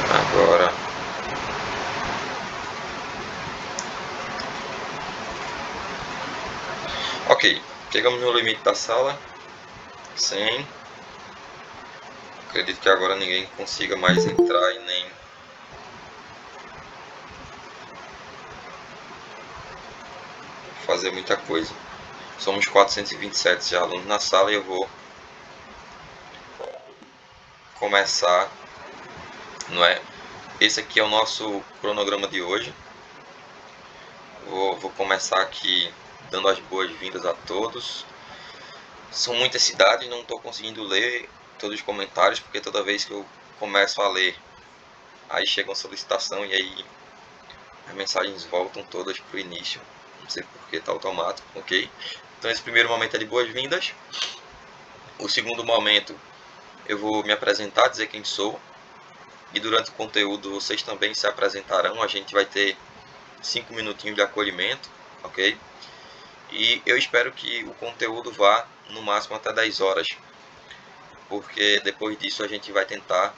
Agora. Ok, chegamos no limite da sala. 100. Acredito que agora ninguém consiga mais entrar e nem fazer muita coisa. Somos 427 já alunos na sala e eu vou começar, não é? Esse aqui é o nosso cronograma de hoje. Vou começar aqui dando as boas-vindas a todos. São muitas cidades, não estou conseguindo ler todos os comentários, porque toda vez que eu começo a ler, aí chega uma solicitação e aí as mensagens voltam todas para o início. Não sei porque está automático, ok? Então esse primeiro momento é de boas-vindas. O segundo momento eu vou me apresentar, dizer quem sou. E durante o conteúdo vocês também se apresentarão. A gente vai ter 5 minutinhos de acolhimento, ok? E eu espero que o conteúdo vá no máximo até 10 horas, porque depois disso a gente vai tentar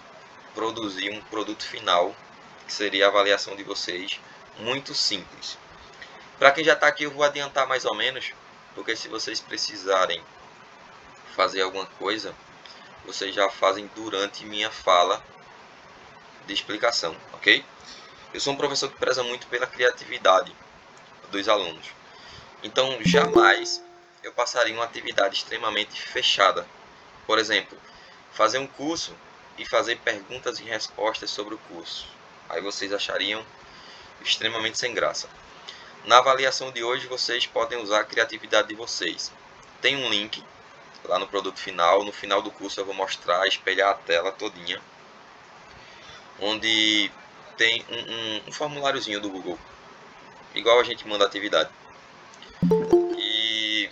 produzir um produto final, que seria a avaliação de vocês, muito simples. Para quem já está aqui eu vou adiantar mais ou menos, porque se vocês precisarem fazer alguma coisa, vocês já fazem durante minha fala de explicação, ok? Eu sou um professor que preza muito pela criatividade dos alunos. Então, jamais eu passaria uma atividade extremamente fechada. Por exemplo, fazer um curso e fazer perguntas e respostas sobre o curso. Aí vocês achariam extremamente sem graça. Na avaliação de hoje, vocês podem usar a criatividade de vocês. Tem um link lá no produto final. No final do curso eu vou mostrar, espelhar a tela todinha, onde tem um formuláriozinho do Google, igual a gente manda atividade. E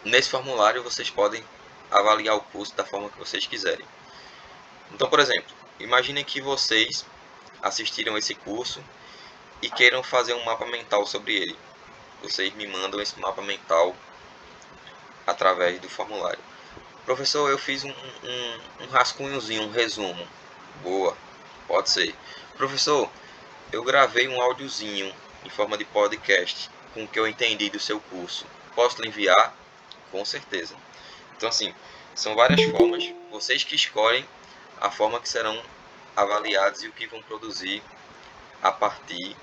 nesse formulário vocês podem avaliar o curso da forma que vocês quiserem. Então, por exemplo, imaginem que vocês assistiram esse curso e queiram fazer um mapa mental sobre ele. Vocês me mandam esse mapa mental através do formulário. Professor, eu fiz um rascunhozinho, um resumo. Boa, pode ser. Professor, eu gravei um áudiozinho em forma de podcast com o que eu entendi do seu curso. Posso lhe enviar? Com certeza. Então, assim, são várias formas. Vocês que escolhem a forma que serão avaliados e o que vão produzir a partir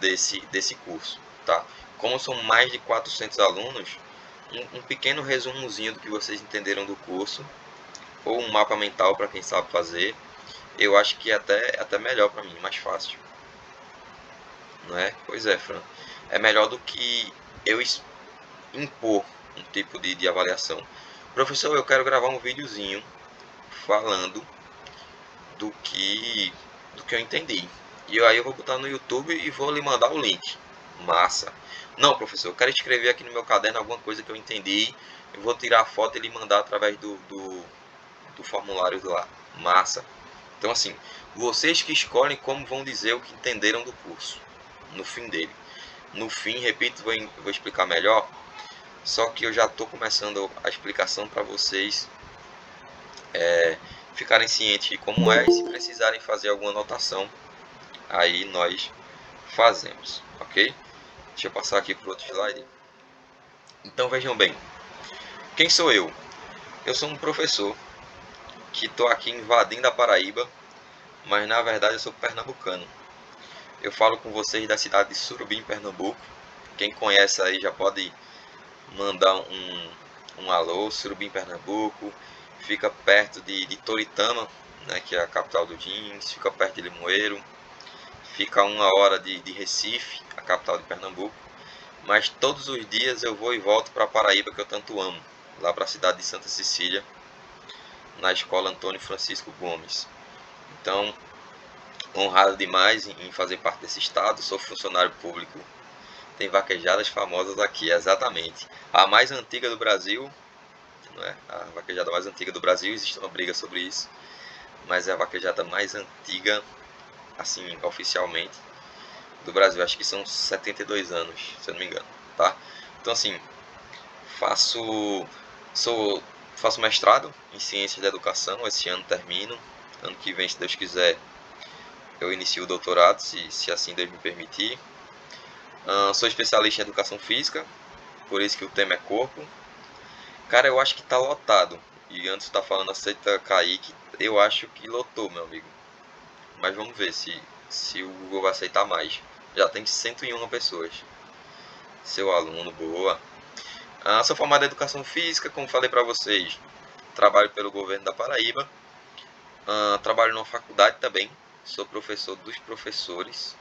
desse curso, tá? Como são mais de 400 alunos, um pequeno resumozinho do que vocês entenderam do curso, ou um mapa mental para quem sabe fazer, eu acho que é até melhor para mim, mais fácil. Não é? Pois é, Fran. É melhor do que eu impor um tipo de avaliação. Professor, eu quero gravar um videozinho falando do que eu entendi. E aí eu vou botar no YouTube e vou lhe mandar o link. Massa. Não, professor, eu quero escrever aqui no meu caderno alguma coisa que eu entendi. Eu vou tirar a foto e lhe mandar através do formulário lá. Massa. Então, assim, vocês que escolhem como vão dizer o que entenderam do curso no fim dele. No fim, repito, vou explicar melhor. Só que eu já estou começando a explicação para vocês ficarem cientes de como é, e se precisarem fazer alguma anotação, aí nós fazemos, ok? Deixa eu passar aqui para o outro slide. Então vejam bem, quem sou eu? Eu sou um professor que estou aqui invadindo a Paraíba, mas na verdade eu sou pernambucano. Eu falo com vocês da cidade de Surubim, Pernambuco. Quem conhece aí já pode mandar um alô. Surubim, Pernambuco, fica perto de Toritama, né, que é a capital do jeans, fica perto de Limoeiro, fica a 1 hora de Recife, a capital de Pernambuco. Mas todos os dias eu vou e volto para Paraíba, que eu tanto amo, lá para a cidade de Santa Cecília, na escola Antônio Francisco Gomes. Então, honrado demais em fazer parte desse estado, sou funcionário público. Tem vaquejadas famosas aqui, exatamente. A mais antiga do Brasil, não é? A vaquejada mais antiga do Brasil, existe uma briga sobre isso, mas é a vaquejada mais antiga, assim, oficialmente, do Brasil. Acho que são 72 anos, se eu não me engano, tá? Então, assim, faço mestrado em Ciências da Educação, esse ano termino. Ano que vem, se Deus quiser, eu inicio o doutorado, se assim Deus me permitir. Sou especialista em Educação Física, por isso que o tema é corpo. Cara, eu acho que tá lotado. E antes de estar falando aceita Kaique, eu acho que lotou, meu amigo. Mas vamos ver se o Google vai aceitar mais. Já tem 101 pessoas. Seu aluno, boa. Sou formado em Educação Física, como falei para vocês. Trabalho pelo governo da Paraíba. Trabalho numa faculdade também. Sou professor dos professores.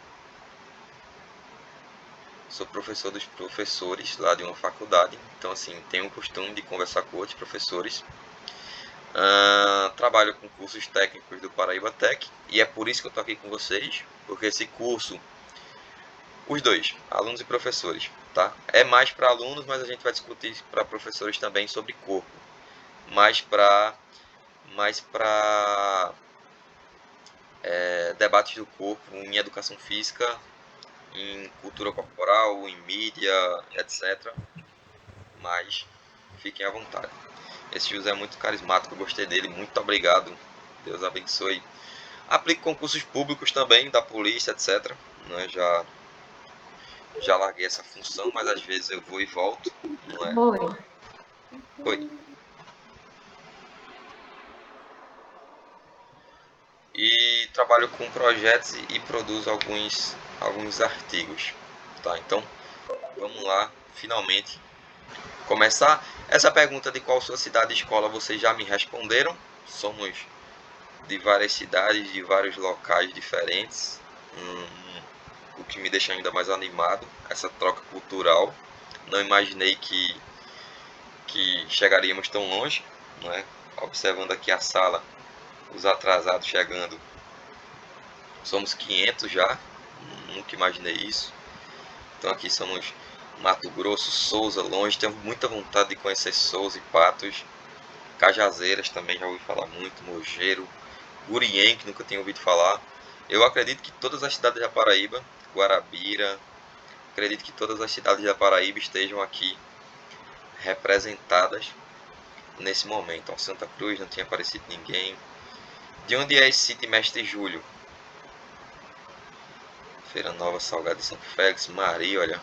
Sou professor dos professores lá de uma faculdade. Então, assim, tenho o costume de conversar com outros professores. Trabalho com cursos técnicos do Paraíba Tech. E é por isso que eu tô aqui com vocês. Porque esse curso, os dois, alunos e professores, tá? É mais para alunos, mas a gente vai discutir para professores também sobre corpo. Mais para debates do corpo em educação física, em cultura corporal, em mídia, etc. Mas fiquem à vontade. Esse José é muito carismático, eu gostei dele, muito obrigado. Deus abençoe. Aplico concursos públicos também, da polícia, etc. Né? Já larguei essa função, mas às vezes eu vou e volto, não é? Oi. Oi. E trabalho com projetos e produzo alguns artigos, tá? Então, vamos lá, finalmente começar. Essa pergunta de qual sua cidade e escola vocês já me responderam. Somos de várias cidades, de vários locais diferentes, o que me deixa ainda mais animado, essa troca cultural. Não imaginei que chegaríamos tão longe, não é? Observando aqui a sala, os atrasados chegando, somos 500 já, nunca imaginei isso. Então aqui somos Mato Grosso, Souza, longe, tenho muita vontade de conhecer Souza e Patos. Cajazeiras também já ouvi falar muito, Mogeiro, Gurien, que nunca tinha ouvido falar. Eu acredito que todas as cidades da Paraíba, Guarabira, acredito que todas as cidades da Paraíba estejam aqui representadas nesse momento. Ó, Santa Cruz, não tinha aparecido ninguém. De onde é esse sítio Mestre Júlio? Feira Nova, Salgado de São Félix, Maria, olha.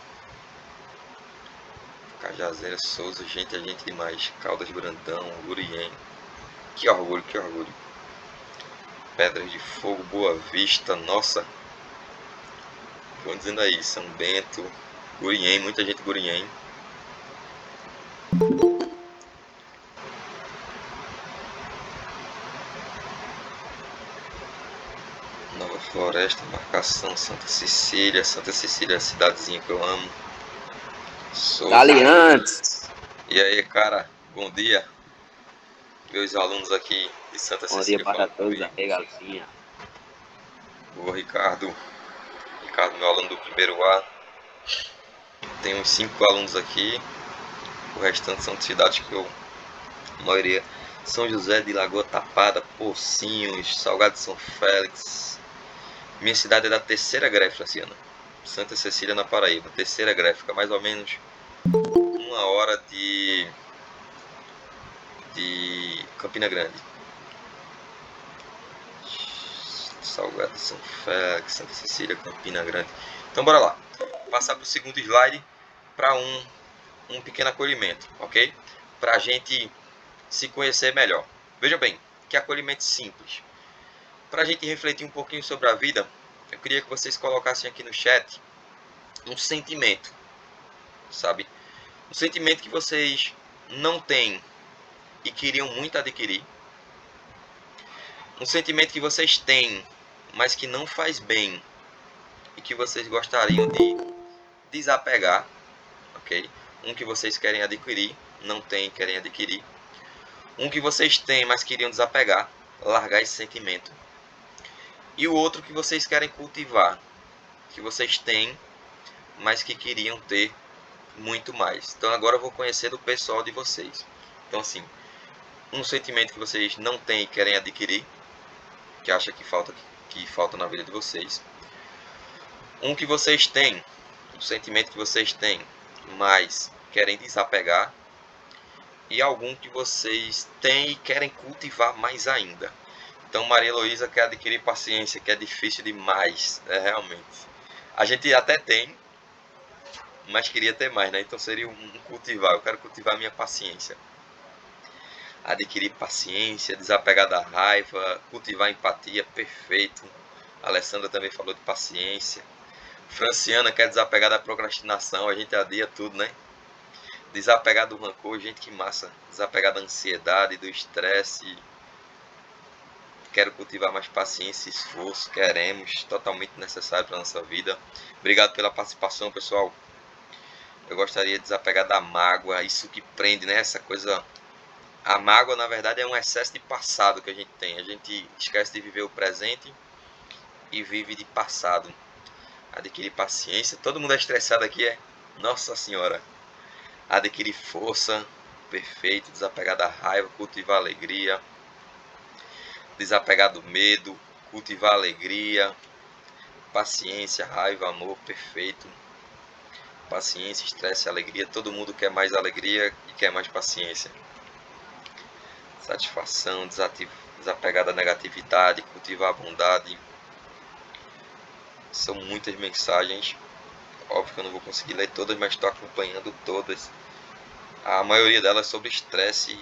Cajazeiras, Souza, gente, é gente demais. Caldas Brandão, Gurien. Que orgulho, que orgulho. Pedras de Fogo, Boa Vista, nossa. Vão dizendo aí, São Bento, Gurien, muita gente Gurien. Nova Floresta, Marcação, Santa Cecília, cidadezinha que eu amo. Galeantes. E aí, cara, bom dia. Meus alunos aqui de Santa Bom dia Cecília para falam todos, comigo. Galcinha. O Ricardo, meu aluno do primeiro A. Tem uns 5 alunos aqui. O restante são de cidades que a maioria, São José de Lagoa Tapada, Pocinhos, Salgado de São Félix. Minha cidade é da terceira grefe, Luciana. Santa Cecília, na Paraíba. Terceira grefe, fica mais ou menos 1 hora de Campina Grande. Salgado de São Félix, Santa Cecília, Campina Grande. Então bora lá. Passar para o segundo slide para um pequeno acolhimento, ok? Para a gente se conhecer melhor. Veja bem, que acolhimento simples. Para a gente refletir um pouquinho sobre a vida, eu queria que vocês colocassem aqui no chat um sentimento, sabe? Um sentimento que vocês não têm e queriam muito adquirir. Um sentimento que vocês têm, mas que não faz bem e que vocês gostariam de desapegar, ok? Um que vocês querem adquirir, não tem, querem adquirir. Um que vocês têm, mas queriam desapegar, largar esse sentimento. E o outro que vocês querem cultivar, que vocês têm, mas que queriam ter muito mais. Então agora eu vou conhecer do pessoal de vocês. Então assim, um sentimento que vocês não têm e querem adquirir, que acha que falta na vida de vocês. Um que vocês têm, um sentimento que vocês têm, mas querem desapegar. e algum que vocês têm e querem cultivar mais ainda. Então, Maria Heloísa quer adquirir paciência, que é difícil demais, realmente. A gente até tem, mas queria ter mais, né? Então seria um cultivar. Eu quero cultivar minha paciência. Adquirir paciência, desapegar da raiva, cultivar empatia, perfeito. A Alessandra também falou de paciência. Franciana quer desapegar da procrastinação, a gente adia tudo, né? Desapegar do rancor, gente, que massa. Desapegar da ansiedade, do estresse. Quero cultivar mais paciência e esforço, queremos, totalmente necessário para a nossa vida. Obrigado pela participação, pessoal. Eu gostaria de desapegar da mágoa, isso que prende, né? Essa coisa. A mágoa, na verdade, é um excesso de passado que a gente tem. A gente esquece de viver o presente e vive de passado. Adquirir paciência. Todo mundo é estressado aqui, é? Nossa Senhora. Adquirir força. Perfeito. Desapegar da raiva, cultivar alegria. Desapegar do medo, cultivar alegria. Paciência, raiva, amor, perfeito. Paciência, estresse, alegria. Todo mundo quer mais alegria e quer mais paciência. Satisfação, desapegar da negatividade, cultivar a bondade. São muitas mensagens. Óbvio que eu não vou conseguir ler todas, mas estou acompanhando todas. A maioria delas sobre estresse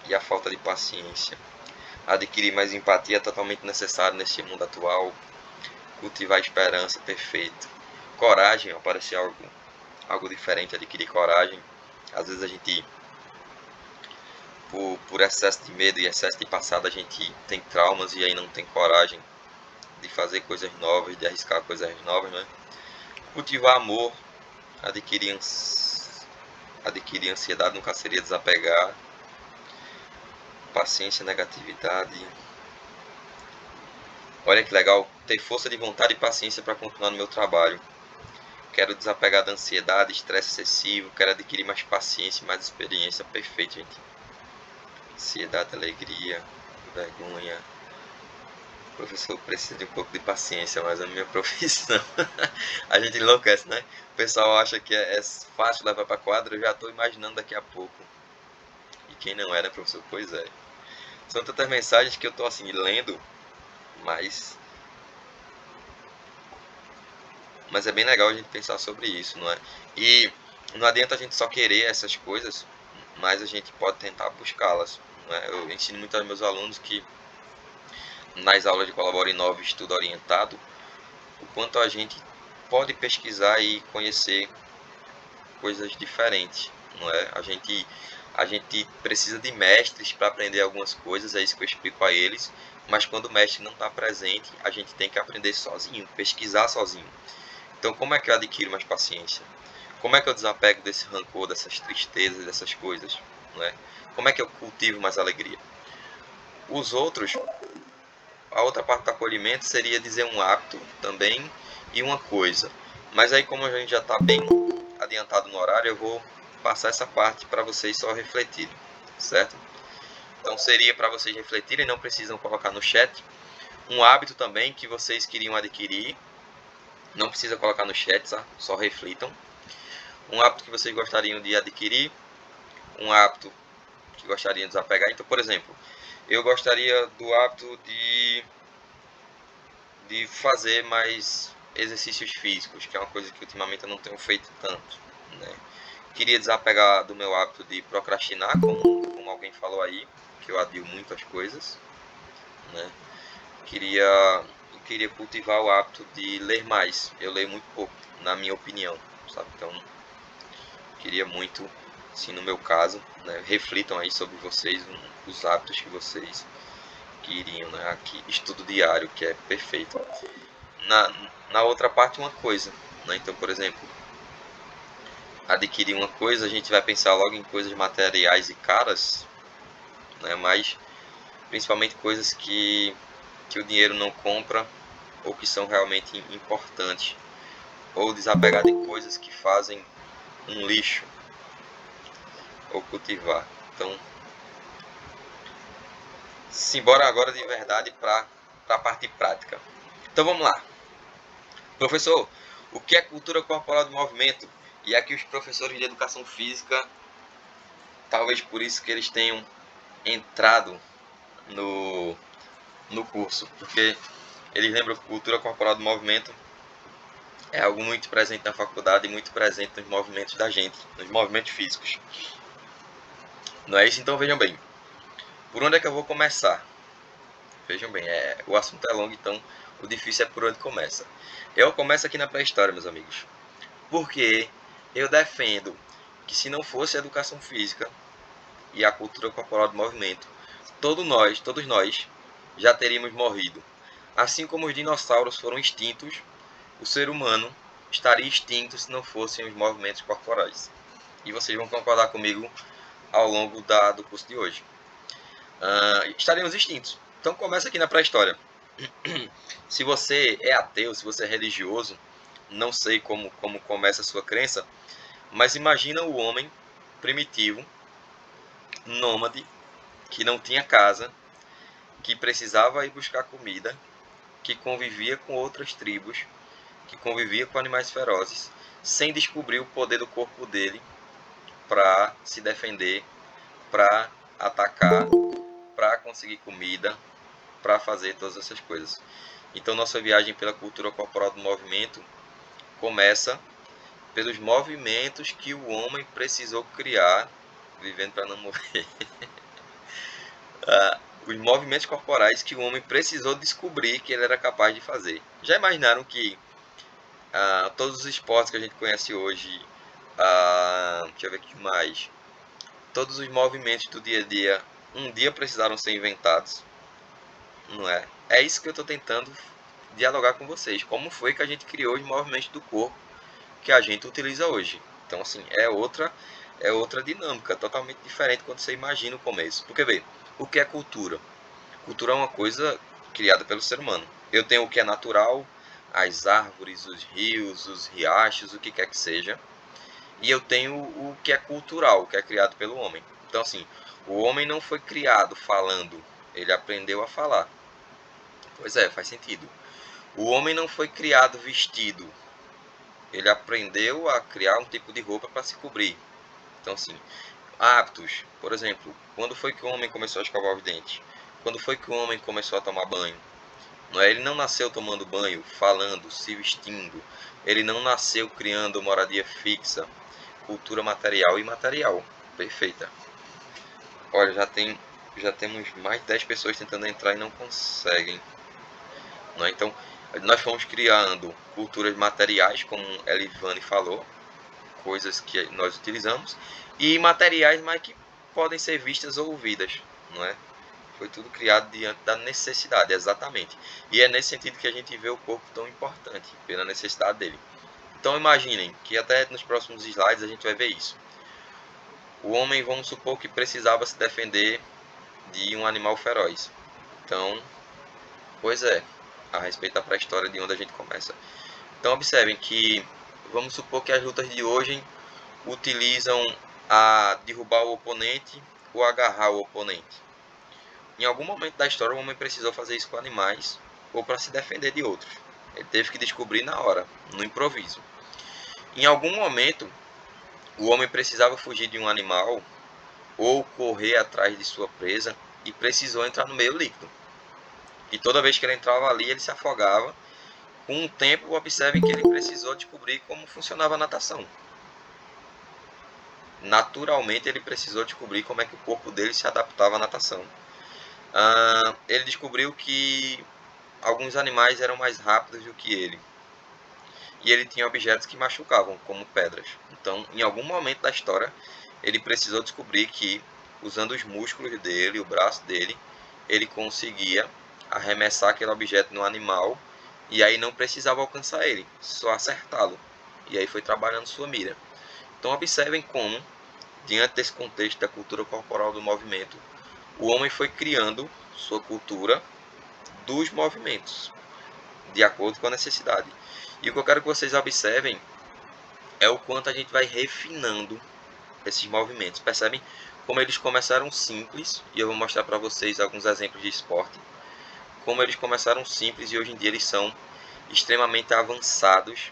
e a falta de paciência. Adquirir mais empatia é totalmente necessário neste mundo atual. Cultivar esperança, perfeito. Coragem, apareceu algo diferente, adquirir coragem. Às vezes a gente, por excesso de medo e excesso de passado, a gente tem traumas e aí não tem coragem de fazer coisas novas, de arriscar coisas novas, né? Cultivar amor, adquirir ansiedade, nunca seria desapegar. Paciência, negatividade. Olha que legal, ter força de vontade e paciência para continuar no meu trabalho. Quero desapegar da ansiedade, estresse excessivo, quero adquirir mais paciência e mais experiência. Perfeito, gente. Ansiedade, alegria, vergonha. Professor, precisa de um pouco de paciência, mas é a minha profissão. A gente enlouquece, né? O pessoal acha que é fácil levar para quadra, eu já estou imaginando daqui a pouco. E quem não era, professor? Pois é. São tantas mensagens que eu estou assim, lendo, mas é bem legal a gente pensar sobre isso, não é? E não adianta a gente só querer essas coisas, mas a gente pode tentar buscá-las, não é? Eu ensino muito aos meus alunos que nas aulas de Colabora Inove Estudo Orientado, o quanto a gente pode pesquisar e conhecer coisas diferentes, não é? A gente precisa de mestres para aprender algumas coisas, é isso que eu explico a eles, mas quando o mestre não está presente, a gente tem que aprender sozinho, pesquisar sozinho. Então, como é que eu adquiro mais paciência? Como é que eu desapego desse rancor, dessas tristezas, dessas coisas? Não é? Como é que eu cultivo mais alegria? Os outros, a outra parte do acolhimento seria dizer um hábito também e uma coisa. Mas aí, como a gente já está bem adiantado no horário, eu vou passar essa parte para vocês só refletirem, certo? Então, seria para vocês refletirem, não precisam colocar no chat. Um hábito também que vocês queriam adquirir, não precisa colocar no chat, tá? Só reflitam. Um hábito que vocês gostariam de adquirir, um hábito que gostariam de desapegar. Então, por exemplo, eu gostaria do hábito de fazer mais exercícios físicos, que é uma coisa que ultimamente eu não tenho feito tanto, né? Queria desapegar do meu hábito de procrastinar, como alguém falou aí, que eu adio muito as coisas, né? Queria cultivar o hábito de ler mais. Eu leio muito pouco, na minha opinião, sabe? Então, queria muito, assim, no meu caso, né? Reflitam aí sobre vocês, os hábitos que vocês queriam, né? Aqui, estudo diário, que é perfeito. Na outra parte, uma coisa, né? Então, por exemplo, adquirir uma coisa, a gente vai pensar logo em coisas materiais e caras, né? Mas principalmente coisas que o dinheiro não compra ou que são realmente importantes, ou desapegar de coisas que fazem um lixo, ou cultivar. Então, simbora agora de verdade para a parte prática. Então vamos lá. Professor, o que é cultura corporal de movimento? E aqui os professores de educação física talvez por isso que eles tenham entrado no curso, porque eles lembram que cultura corporal do movimento é algo muito presente na faculdade e muito presente nos movimentos da gente, nos movimentos físicos. Não é isso? Então vejam bem, por onde é que eu vou começar? Vejam bem, o assunto é longo, então o difícil é por onde começa. Eu começo aqui na pré-história, meus amigos, porque eu defendo que se não fosse a educação física e a cultura corporal do movimento, todos nós já teríamos morrido. Assim como os dinossauros foram extintos, o ser humano estaria extinto se não fossem os movimentos corporais. E vocês vão concordar comigo ao longo do curso de hoje. Estaríamos extintos. Então começa aqui na pré-história. Se você é ateu, se você é religioso, não sei como começa a sua crença, mas imagina o homem primitivo, nômade, que não tinha casa, que precisava ir buscar comida, que convivia com outras tribos, que convivia com animais ferozes, sem descobrir o poder do corpo dele para se defender, para atacar, para conseguir comida, para fazer todas essas coisas. Então nossa viagem pela cultura corporal do movimento começa pelos movimentos que o homem precisou criar, vivendo para não morrer. Os movimentos corporais que o homem precisou descobrir que ele era capaz de fazer. Já imaginaram que todos os esportes que a gente conhece hoje, deixa eu ver aqui mais, todos os movimentos do dia a dia, um dia precisaram ser inventados, não é? É isso que eu estou tentando dialogar com vocês. Como foi que a gente criou os movimentos do corpo que a gente utiliza hoje? Então, assim, é outra dinâmica, totalmente diferente quando você imagina o começo. Porque, vê, o que é cultura? Cultura é uma coisa criada pelo ser humano. Eu tenho o que é natural, as árvores, os rios, os riachos, o que quer que seja. E eu tenho o que é cultural, o que é criado pelo homem. Então, assim, o homem não foi criado falando, ele aprendeu a falar. Pois é, faz sentido. O homem não foi criado vestido, ele aprendeu a criar um tipo de roupa para se cobrir. Então, assim, hábitos. Por exemplo, quando foi que o homem começou a escovar os dentes? Quando foi que o homem começou a tomar banho? Não é? Ele não nasceu tomando banho, falando, se vestindo. Ele não nasceu criando moradia fixa, cultura material e imaterial. Perfeita. Olha, já temos mais de 10 pessoas tentando entrar e não conseguem. Não é? Então, nós fomos criando culturas materiais, como Elivane falou, coisas que nós utilizamos, e imateriais, mas que podem ser vistas ou ouvidas, não é? Foi tudo criado diante da necessidade, exatamente. E é nesse sentido que a gente vê o corpo tão importante, pela necessidade dele. Então imaginem que até nos próximos slides a gente vai ver isso. O homem, vamos supor que precisava se defender de um animal feroz. Então, pois é, a respeito da pré-história de onde a gente começa. Então observem que, vamos supor que as lutas de hoje utilizam a derrubar o oponente ou agarrar o oponente. Em algum momento da história, o homem precisou fazer isso com animais ou para se defender de outros. Ele teve que descobrir na hora, no improviso. Em algum momento, o homem precisava fugir de um animal ou correr atrás de sua presa e precisou entrar no meio líquido. E toda vez que ele entrava ali, ele se afogava. Com o tempo, observem que ele precisou descobrir como funcionava a natação. Naturalmente, ele precisou descobrir como é que o corpo dele se adaptava à natação. Ele descobriu que alguns animais eram mais rápidos do que ele. E ele tinha objetos que machucavam, como pedras. Então, em algum momento da história, ele precisou descobrir que, usando os músculos dele, o braço dele, ele conseguia arremessar aquele objeto no animal e aí não precisava alcançar ele, só acertá-lo. E aí foi trabalhando sua mira. Então, observem como, diante desse contexto da cultura corporal do movimento, o homem foi criando sua cultura dos movimentos, de acordo com a necessidade. E o que eu quero que vocês observem é o quanto a gente vai refinando esses movimentos. Percebem como eles começaram simples, e eu vou mostrar para vocês alguns exemplos de esporte, como eles começaram simples e hoje em dia eles são extremamente avançados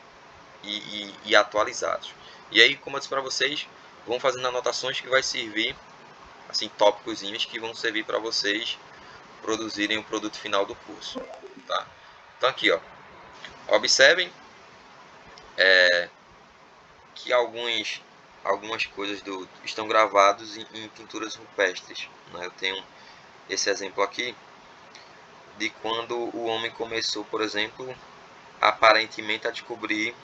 e atualizados. E aí, como eu disse para vocês, vão fazendo anotações que vai servir assim, tópicozinhos que vão servir para vocês produzirem o produto final do curso, tá? Então aqui, ó, observem que algumas coisas estão gravados em pinturas rupestres, né? Eu tenho esse exemplo aqui de quando o homem começou, por exemplo, aparentemente a descobrir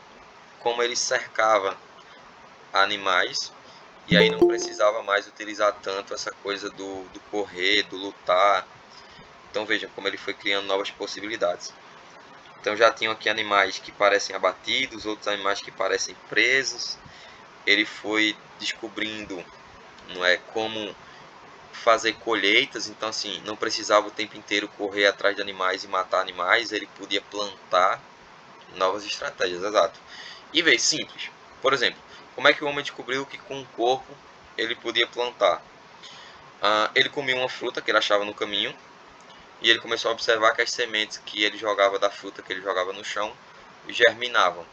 como ele cercava animais, e aí não precisava mais utilizar tanto essa coisa do correr, do lutar. Então vejam como ele foi criando novas possibilidades. Então já tinham aqui animais que parecem abatidos, outros animais que parecem presos. Ele foi descobrindo, não é, como fazer colheitas, então assim, não precisava o tempo inteiro correr atrás de animais e matar animais, ele podia plantar novas estratégias, exato. E veja, simples. Por exemplo, como é que o homem descobriu que com o corpo ele podia plantar? Ele comia uma fruta que ele achava no caminho, e ele começou a observar que as sementes que ele jogava da fruta que ele jogava no chão germinavam.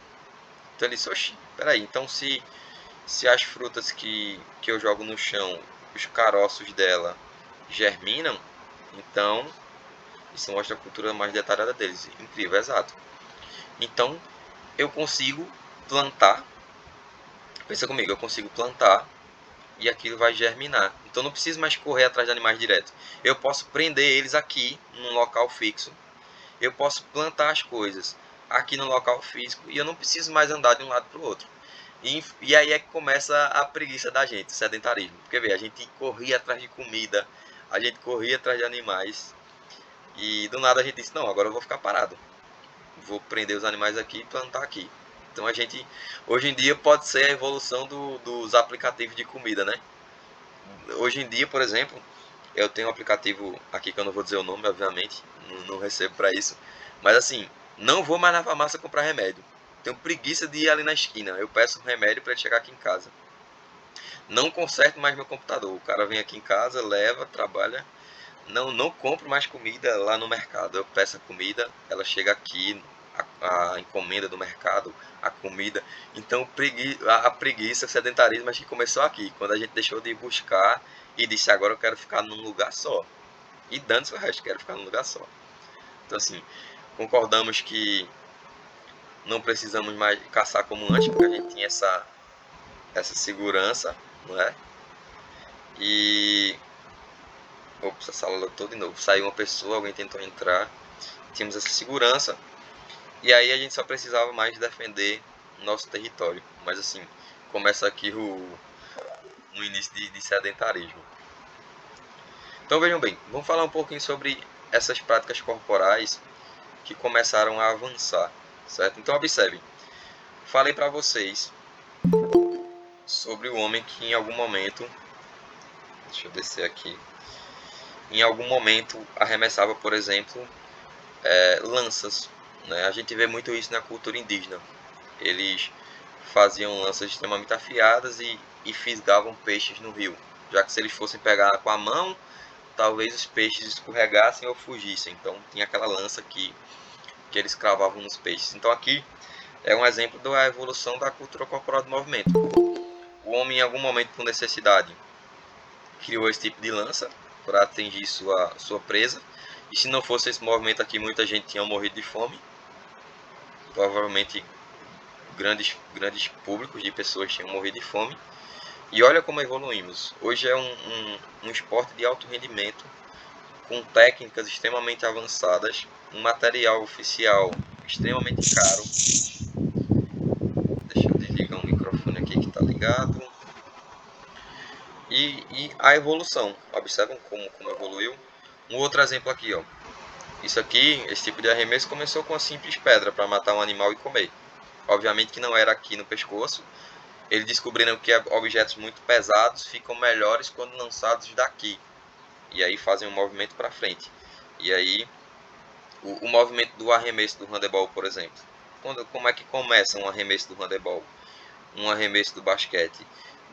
Então ele disse, oxi, peraí, então se as frutas que eu jogo no chão, os caroços dela germinam, então isso mostra a cultura mais detalhada deles. Incrível, exato. Então eu consigo plantar, pensa comigo, eu consigo plantar e aquilo vai germinar. Então não preciso mais correr atrás de animais direto. Eu posso prender eles aqui num local fixo. Eu posso plantar as coisas aqui no local físico e eu não preciso mais andar de um lado para o outro. E aí é que começa a preguiça da gente, o sedentarismo. Porque vê, a gente corria atrás de comida, a gente corria atrás de animais e do nada a gente disse, não, agora eu vou ficar parado. Vou prender os animais aqui e plantar aqui. Então a gente, hoje em dia, pode ser a evolução dos aplicativos de comida, né? Hoje em dia, por exemplo, eu tenho um aplicativo aqui que eu não vou dizer o nome, obviamente, não recebo para isso. Mas assim, não vou mais na farmácia comprar remédio. Tenho preguiça de ir ali na esquina. Eu peço um remédio para ele chegar aqui em casa. Não conserto mais meu computador. O cara vem aqui em casa, leva, trabalha. Não compro mais comida lá no mercado. Eu peço a comida, ela chega aqui, a encomenda do mercado, a comida. Então a preguiça, o sedentarismo, acho que começou aqui, quando a gente deixou de buscar e disse agora eu quero ficar num lugar só. E dane-se o resto, quero ficar num lugar só. Então assim, concordamos que não precisamos mais caçar como antes, porque a gente tinha essa segurança, não é? E ops, a sala lotou de novo. Saiu uma pessoa, alguém tentou entrar. Tínhamos essa segurança. E aí a gente só precisava mais defender nosso território. Mas assim, começa aqui no início de sedentarismo. Então vejam bem, vamos falar um pouquinho sobre essas práticas corporais que começaram a avançar, certo? Então observem, falei para vocês sobre o homem que em algum momento, deixa eu descer aqui, em algum momento arremessava, por exemplo, lanças, né? A gente vê muito isso na cultura indígena. Eles faziam lanças extremamente afiadas e fisgavam peixes no rio, já que se eles fossem pegar com a mão, talvez os peixes escorregassem ou fugissem. Então tinha aquela lança que eles cravavam nos peixes. Então aqui é um exemplo da evolução da cultura corporal do movimento. O homem em algum momento, por necessidade, criou esse tipo de lança para atingir sua presa. E se não fosse esse movimento aqui, muita gente tinha morrido de fome. Provavelmente grandes públicos de pessoas tinham morrido de fome. E olha como evoluímos. Hoje é um esporte de alto rendimento, com técnicas extremamente avançadas, um material oficial extremamente caro. Deixa eu desligar o microfone aqui que está ligado. E a evolução. Observam como evoluiu. Um outro exemplo aqui, ó. Isso aqui, esse tipo de arremesso começou com uma simples pedra para matar um animal e comer. Obviamente que não era aqui no pescoço. Eles descobriram que objetos muito pesados ficam melhores quando lançados daqui. E aí fazem um movimento para frente. E aí o movimento do arremesso do handebol, por exemplo. Como é que começa um arremesso do handebol? Um arremesso do basquete?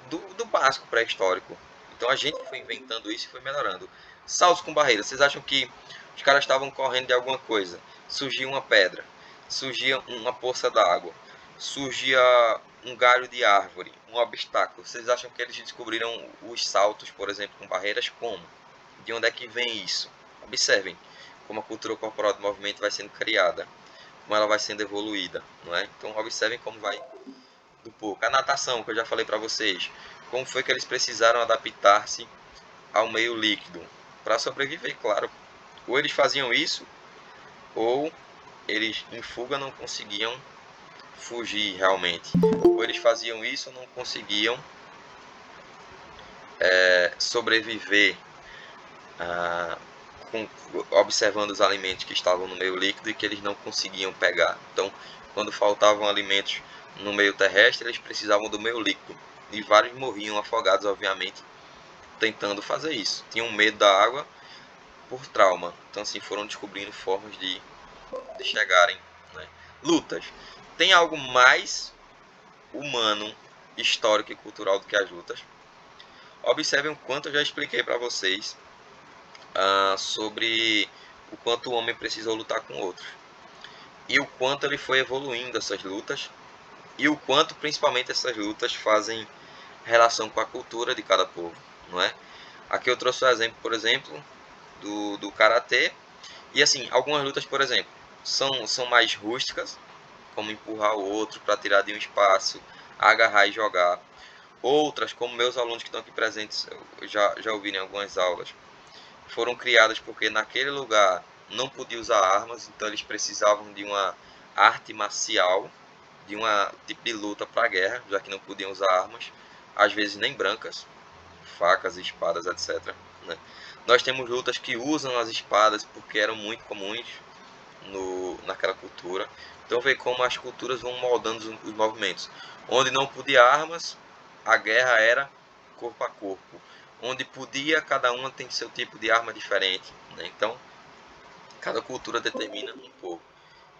Do básico pré-histórico. Então a gente foi inventando isso e foi melhorando. Saltos com barreira. Vocês acham que os caras estavam correndo de alguma coisa? Surgia uma pedra. Surgia uma poça d'água. Surgia um galho de árvore, um obstáculo, vocês acham que eles descobriram os saltos, por exemplo, com barreiras? Como? De onde é que vem isso? Observem como a cultura corporal de movimento vai sendo criada, como ela vai sendo evoluída, não é? Então observem como vai do pouco. A natação, que eu já falei para vocês, como foi que eles precisaram adaptar-se ao meio líquido para sobreviver, claro. Ou eles faziam isso, ou eles em fuga não conseguiam fugir realmente, ou eles faziam isso ou não conseguiam sobreviver observando os alimentos que estavam no meio líquido e que eles não conseguiam pegar. Então, quando faltavam alimentos no meio terrestre, eles precisavam do meio líquido. E vários morriam afogados, obviamente, tentando fazer isso. Tinham medo da água por trauma. Então, assim, foram descobrindo formas de chegarem, né? Lutas. Tem algo mais humano, histórico e cultural do que as lutas? Observem o quanto eu já expliquei para vocês sobre o quanto o homem precisou lutar com outros e o quanto ele foi evoluindo essas lutas e o quanto principalmente essas lutas fazem relação com a cultura de cada povo, não é? Aqui eu trouxe o exemplo, por exemplo, do karatê, e assim, algumas lutas, por exemplo, são mais rústicas, como empurrar o outro para tirar de um espaço, agarrar e jogar. Outras, como meus alunos que estão aqui presentes já ouviram em algumas aulas, foram criadas porque naquele lugar não podia usar armas, então eles precisavam de uma arte marcial, de uma tipo de luta para a guerra, já que não podiam usar armas, às vezes nem brancas, facas, espadas, etc. Né? Nós temos lutas que usam as espadas porque eram muito comuns naquela cultura. Então vê como as culturas vão moldando os movimentos. Onde não podia armas, a guerra era corpo a corpo. Onde podia, cada uma tem seu tipo de arma diferente, né? Então cada cultura determina um pouco.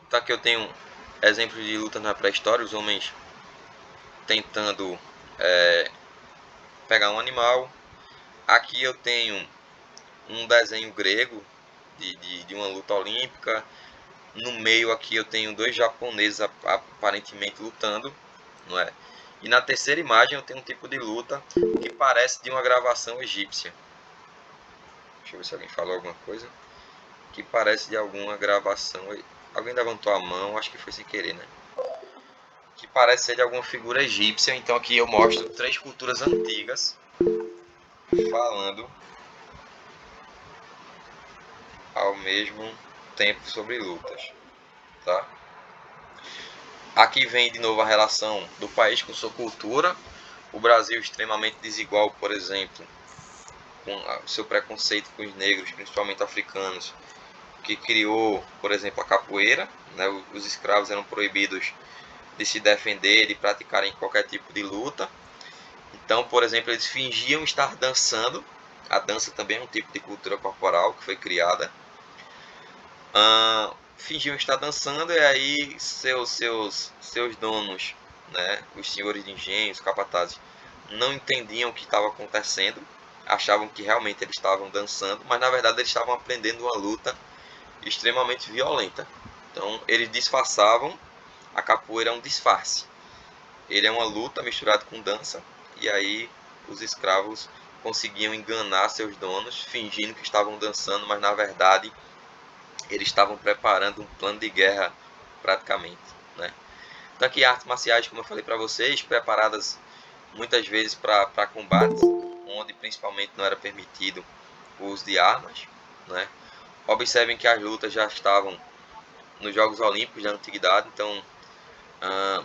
Então aqui eu tenho exemplos de luta na pré-história, os homens tentando pegar um animal. Aqui eu tenho um desenho grego de uma luta olímpica. No meio aqui eu tenho dois japoneses aparentemente lutando, não é? E na terceira imagem eu tenho um tipo de luta que parece de uma gravação egípcia. Deixa eu ver se alguém falou alguma coisa. Que parece de alguma gravação. Alguém levantou a mão, acho que foi sem querer, né? Que parece ser de alguma figura egípcia. Então aqui eu mostro três culturas antigas falando ao mesmo tempo sobre lutas, tá? Aqui vem de novo a relação do país com sua cultura. O Brasil extremamente desigual, por exemplo, com o seu preconceito com os negros, principalmente africanos, que criou, por exemplo, a capoeira, né? Os escravos eram proibidos de se defender, de praticarem qualquer tipo de luta. Então, por exemplo, eles fingiam estar dançando. A dança também é um tipo de cultura corporal que foi criada. Fingiam estar dançando e aí seus donos, né, os senhores de engenho, os capatazes, não entendiam o que estava acontecendo, achavam que realmente eles estavam dançando, mas na verdade eles estavam aprendendo uma luta extremamente violenta. Então eles disfarçavam, a capoeira é um disfarce. Ele é uma luta misturada com dança, e aí os escravos conseguiam enganar seus donos, fingindo que estavam dançando, mas na verdade eles estavam preparando um plano de guerra praticamente, né? Então aqui artes marciais, como eu falei para vocês, preparadas muitas vezes para combates, onde principalmente não era permitido o uso de armas, né? Observem que as lutas já estavam nos Jogos Olímpicos da Antiguidade, então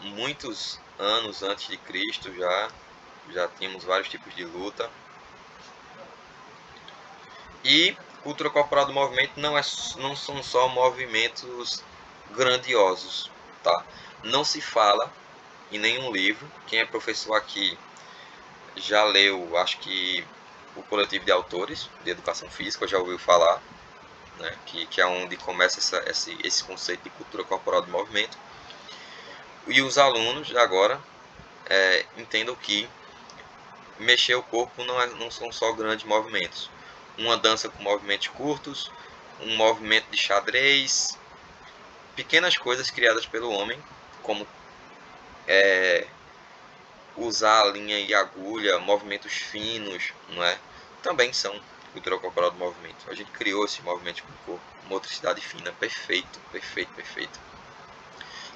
muitos anos antes de Cristo já tínhamos vários tipos de luta. E cultura corporal do movimento não são só movimentos grandiosos, tá? Não se fala em nenhum livro. Quem é professor aqui já leu, acho que o coletivo de autores de educação física, já ouviu falar, né? Que é onde começa esse conceito de cultura corporal do movimento. E os alunos agora entendam que mexer o corpo não são só grandes movimentos. Uma dança com movimentos curtos, um movimento de xadrez, pequenas coisas criadas pelo homem, como usar a linha e agulha, movimentos finos, não é? Também são cultura corporal do movimento. A gente criou esse movimento com o corpo, motricidade fina, perfeito, perfeito, perfeito.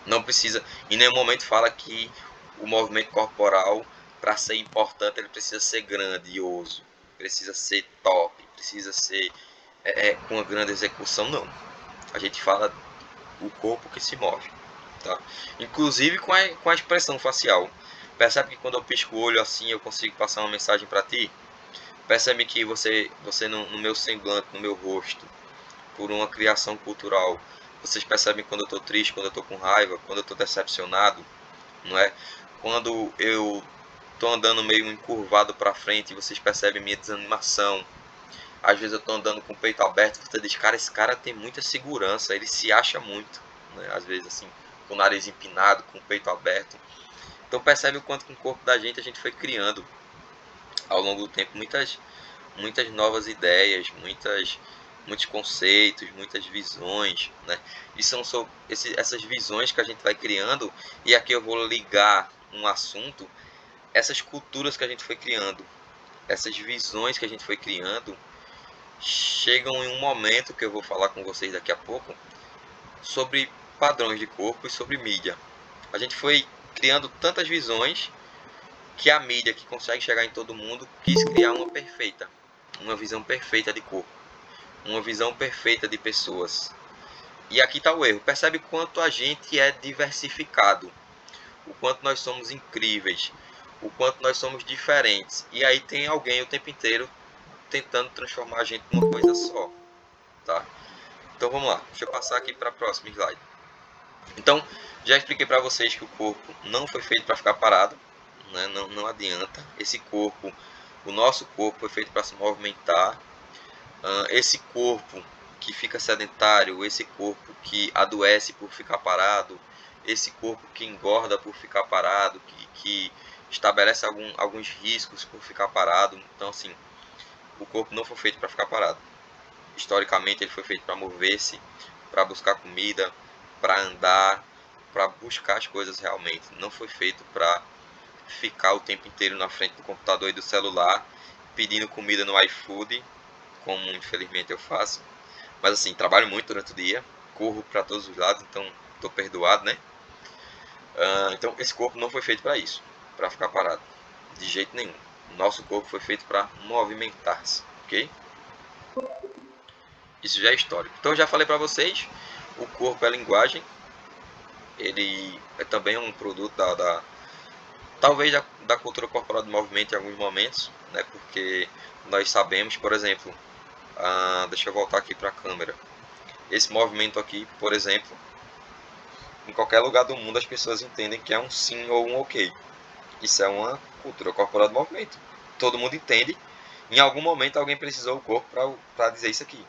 Não precisa, em nenhum momento fala que o movimento corporal, para ser importante, ele precisa ser grandioso, precisa ser top, precisa ser com uma grande execução, não. A gente fala o corpo que se move, tá? Inclusive com a expressão facial. Percebe que quando eu pisco o olho assim, eu consigo passar uma mensagem para ti? Percebe que você no meu semblante, no meu rosto, por uma criação cultural, vocês percebem quando eu estou triste, quando eu estou com raiva, quando eu estou decepcionado, não é? Quando eu estou andando meio encurvado para frente, vocês percebem minha desanimação. Às vezes eu estou andando com o peito aberto, você diz, cara, esse cara tem muita segurança, ele se acha muito, né? Às vezes assim, com o nariz empinado, com o peito aberto. Então percebe o quanto com o corpo da gente a gente foi criando ao longo do tempo muitas novas ideias, muitos conceitos, muitas visões, né? E são essas visões que a gente vai criando, e aqui eu vou ligar um assunto, essas culturas que a gente foi criando, essas visões que a gente foi criando, chegam em um momento que eu vou falar com vocês daqui a pouco, sobre padrões de corpo e sobre mídia. A gente foi criando tantas visões que a mídia, que consegue chegar em todo mundo, quis criar uma visão perfeita de corpo, uma visão perfeita de pessoas. E aqui está o erro. Percebe quanto a gente é diversificado, o quanto nós somos incríveis, o quanto nós somos diferentes. E aí tem alguém o tempo inteiro tentando transformar a gente numa coisa só, tá? Então vamos lá. Deixa eu passar aqui para a próxima slide. Então, já expliquei para vocês que o corpo não foi feito para ficar parado, né? Não adianta. Esse corpo, o nosso corpo foi feito para se movimentar. Esse corpo que fica sedentário, esse corpo que adoece por ficar parado, esse corpo que engorda por ficar parado, que estabelece alguns riscos por ficar parado. Então, assim, o corpo não foi feito para ficar parado. Historicamente, ele foi feito para mover-se, para buscar comida, para andar, para buscar as coisas realmente. Não foi feito para ficar o tempo inteiro na frente do computador e do celular, pedindo comida no iFood, como infelizmente eu faço. Mas assim, trabalho muito durante o dia, corro para todos os lados, então estou perdoado, né? Então esse corpo não foi feito para isso, para ficar parado, de jeito nenhum. Nosso corpo foi feito para movimentar-se, ok? Isso já é histórico. Então eu já falei para vocês, o corpo é linguagem, ele é também um produto talvez da cultura corporal do movimento em alguns momentos, né? Porque nós sabemos, por exemplo, deixa eu voltar aqui para a câmera. Esse movimento aqui, por exemplo, em qualquer lugar do mundo as pessoas entendem que é um sim ou um ok. Isso é uma cultura corporal do movimento. Todo mundo entende. Em algum momento alguém precisou do corpo para dizer isso aqui.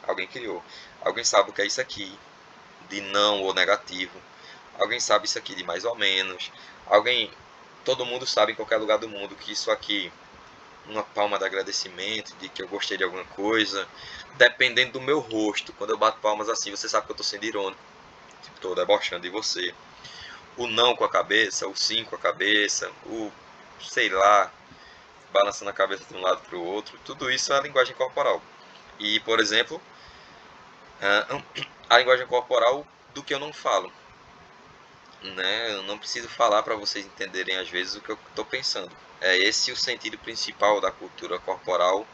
Alguém criou. Alguém sabe o que é isso aqui, de não ou negativo. Alguém sabe isso aqui de mais ou menos. Todo mundo sabe em qualquer lugar do mundo que isso aqui, uma palma de agradecimento, de que eu gostei de alguma coisa. Dependendo do meu rosto, quando eu bato palmas assim, você sabe que eu estou sendo irônico. Tipo, estou debochando de você. O não com a cabeça, o sim com a cabeça, o sei lá, balançando a cabeça de um lado para o outro. Tudo isso é a linguagem corporal. E, por exemplo, a linguagem corporal do que eu não falo. Né? Eu não preciso falar para vocês entenderem às vezes o que eu estou pensando. É esse o sentido principal da cultura corporal,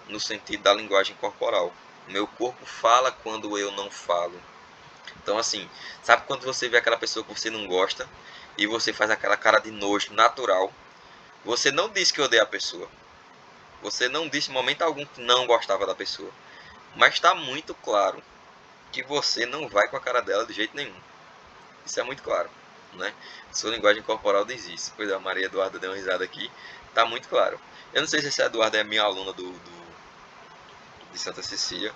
no sentido da linguagem corporal. Meu corpo fala quando eu não falo. Então, assim, sabe quando você vê aquela pessoa que você não gosta e você faz aquela cara de nojo natural? Você não disse que odeia a pessoa. Você não disse em momento algum que não gostava da pessoa. Mas está muito claro que você não vai com a cara dela de jeito nenhum. Isso é muito claro, né? Sua linguagem corporal diz isso. Pois é, a Maria Eduarda deu uma risada aqui. Tá muito claro. Eu não sei se essa Eduarda é minha aluna de Santa Cecília.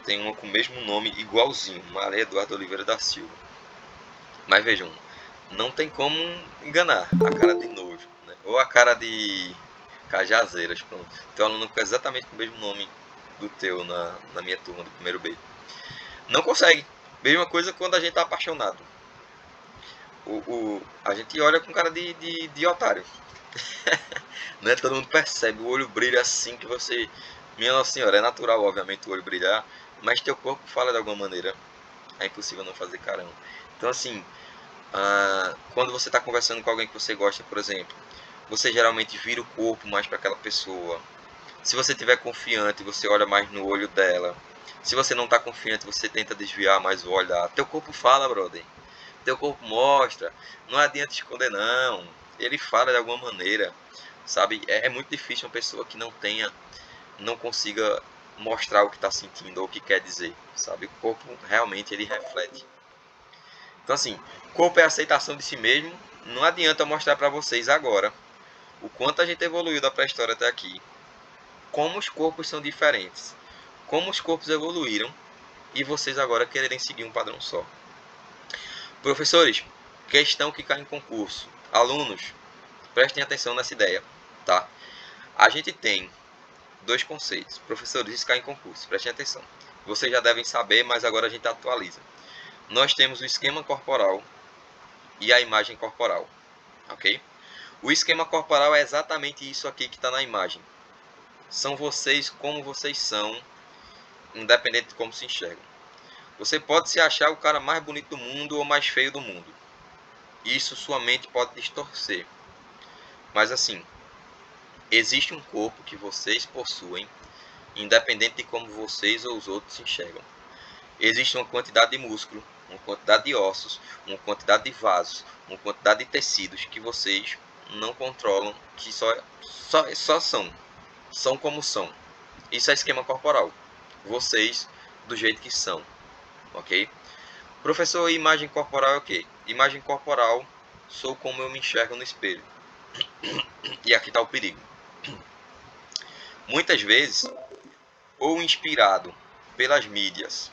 Tem uma com o mesmo nome, igualzinho. Maria Eduarda Oliveira da Silva. Mas vejam, não tem como enganar a cara de nojo, né? Ou a cara de Cajazeiras, pronto. Tem um aluno com exatamente o mesmo nome do teu na minha turma do primeiro B. Não consegue. Mesma coisa quando a gente tá apaixonado. A gente olha com cara de otário. Né? Todo mundo percebe, o olho brilha assim que você... Minha Nossa Senhora, é natural, obviamente, o olho brilhar, mas teu corpo fala de alguma maneira. É impossível não fazer caramba. Então, assim, quando você está conversando com alguém que você gosta, por exemplo, você geralmente vira o corpo mais para aquela pessoa. Se você estiver confiante, você olha mais no olho dela. Se você não está confiante, você tenta desviar mais o olhar. Teu corpo fala, brother. Teu corpo mostra. Não adianta esconder, não. Ele fala de alguma maneira, sabe? É muito difícil uma pessoa que não consiga mostrar o que está sentindo ou o que quer dizer, sabe? O corpo realmente ele reflete. Então, assim, corpo é aceitação de si mesmo. Não adianta mostrar para vocês agora o quanto a gente evoluiu da pré-história até aqui, como os corpos são diferentes, como os corpos evoluíram e vocês agora quererem seguir um padrão só. Professores, questão que cai em concurso. Alunos, prestem atenção nessa ideia, tá? A gente tem dois conceitos. Professores, isso cai em concurso, prestem atenção. Vocês já devem saber, mas agora a gente atualiza. Nós temos o esquema corporal e a imagem corporal, ok? O esquema corporal é exatamente isso aqui que está na imagem. São vocês como vocês são, independente de como se enxergam. Você pode se achar o cara mais bonito do mundo ou mais feio do mundo. Isso sua mente pode distorcer. Mas assim, existe um corpo que vocês possuem, independente de como vocês ou os outros se enxergam. Existe uma quantidade de músculo, uma quantidade de ossos, uma quantidade de vasos, uma quantidade de tecidos que vocês não controlam, que só são como são. Isso é esquema corporal. Vocês do jeito que são, ok? Professor, imagem corporal é o quê? Imagem corporal sou como eu me enxergo no espelho. E aqui está o perigo. Muitas vezes, ou inspirado pelas mídias,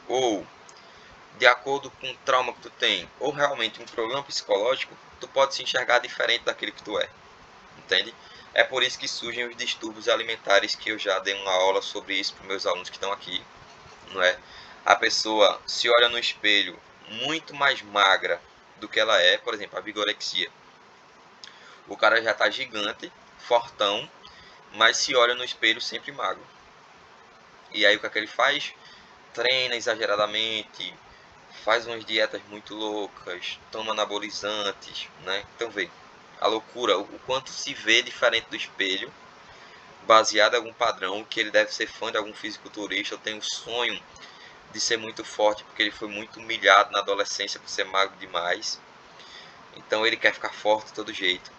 ou de acordo com o trauma que tu tem, ou realmente um problema psicológico, tu pode se enxergar diferente daquele que tu é. Entende? É por isso que surgem os distúrbios alimentares, que eu já dei uma aula sobre isso para meus alunos que estão aqui, não é? A pessoa se olha no espelho muito mais magra do que ela é, por exemplo, a vigorexia. O cara já está gigante, fortão, mas se olha no espelho sempre magro. E aí o que é que ele faz? Treina exageradamente, faz umas dietas muito loucas, toma anabolizantes, né? Então vê, a loucura, o quanto se vê diferente do espelho, baseado em algum padrão, que ele deve ser fã de algum fisiculturista, ou tem um sonho de ser muito forte, porque ele foi muito humilhado na adolescência por ser magro demais. Então ele quer ficar forte de todo jeito.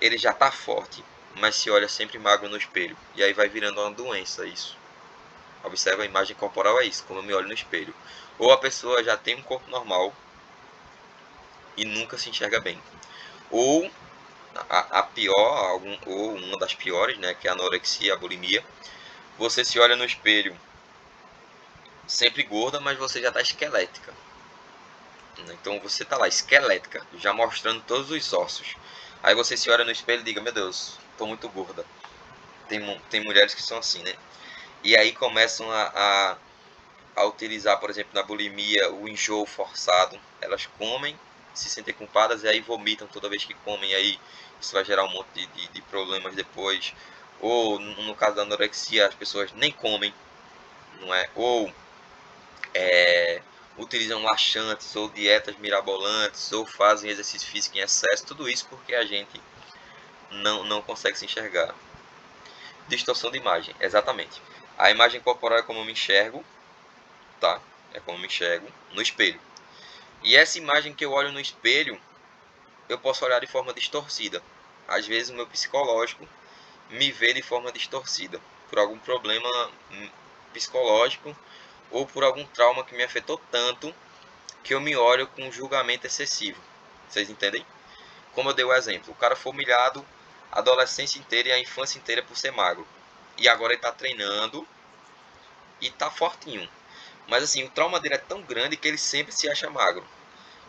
Ele já está forte, mas se olha sempre magro no espelho. E aí vai virando uma doença isso. Observa, a imagem corporal é isso, como eu me olho no espelho. Ou a pessoa já tem um corpo normal e nunca se enxerga bem. Ou a pior, ou uma das piores, né, que é a anorexia, a bulimia. Você se olha no espelho sempre gorda, mas você já está esquelética. Então você está lá, esquelética, já mostrando todos os ossos. Aí você se olha no espelho e diga, meu Deus, estou muito gorda. Tem mulheres que são assim, né? E aí começam a utilizar, por exemplo, na bulimia, o enjoo forçado. Elas comem, se sentem culpadas e aí vomitam toda vez que comem. E aí isso vai gerar um monte de problemas depois. Ou no caso da anorexia, as pessoas nem comem, não é? Ou utilizam laxantes ou dietas mirabolantes ou fazem exercício físico em excesso. Tudo isso porque a gente não consegue se enxergar. Distorção de imagem, exatamente. A imagem corporal é como eu me enxergo, tá? É como eu me enxergo no espelho. E essa imagem que eu olho no espelho, eu posso olhar de forma distorcida. Às vezes o meu psicológico me vê de forma distorcida, por algum problema psicológico ou por algum trauma que me afetou tanto que eu me olho com um julgamento excessivo. Vocês entendem? Como eu dei o exemplo, o cara foi humilhado a adolescência inteira e a infância inteira por ser magro. E agora ele está treinando e está fortinho. Mas assim, o trauma dele é tão grande que ele sempre se acha magro.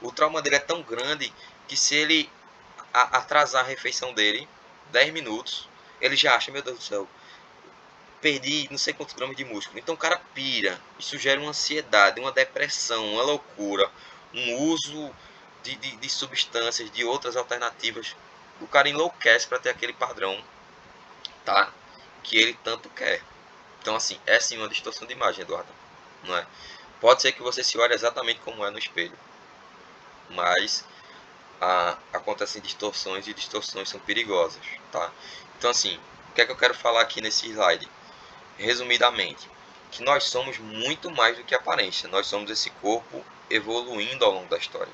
O trauma dele é tão grande que se ele atrasar a refeição dele 10 minutos, ele já acha, meu Deus do céu, perdi não sei quantos gramas de músculo. Então o cara pira. Isso gera uma ansiedade, uma depressão, uma loucura, um uso de substâncias, de outras alternativas. O cara enlouquece para ter aquele padrão, tá? Que ele tanto quer. Então, assim, é sim uma distorção de imagem, Eduardo. Não é? Pode ser que você se olhe exatamente como é no espelho, mas acontecem distorções, e distorções são perigosas, tá? Então, assim, o que é que eu quero falar aqui nesse slide? Resumidamente, que nós somos muito mais do que aparência. Nós somos esse corpo evoluindo ao longo da história,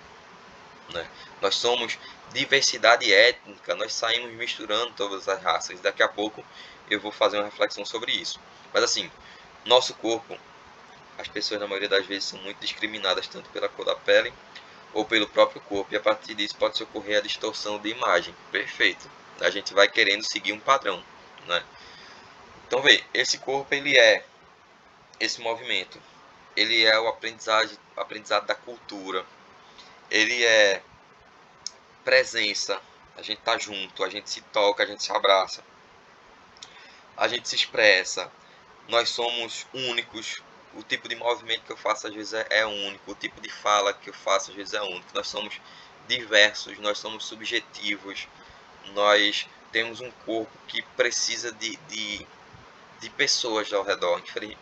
né? Nós somos diversidade étnica, nós saímos misturando todas as raças. Daqui a pouco eu vou fazer uma reflexão sobre isso. Mas assim, nosso corpo, as pessoas na maioria das vezes são muito discriminadas tanto pela cor da pele ou pelo próprio corpo, e a partir disso pode ocorrer a distorção de imagem. Perfeito. A gente vai querendo seguir um padrão, né? Então vê, esse corpo ele é esse movimento, ele é o aprendizado da cultura, ele é presença, a gente tá junto, a gente se toca, a gente se abraça, a gente se expressa, nós somos únicos, o tipo de movimento que eu faço às vezes é único, o tipo de fala que eu faço às vezes é único, nós somos diversos, nós somos subjetivos, nós temos um corpo que precisa de pessoas ao redor,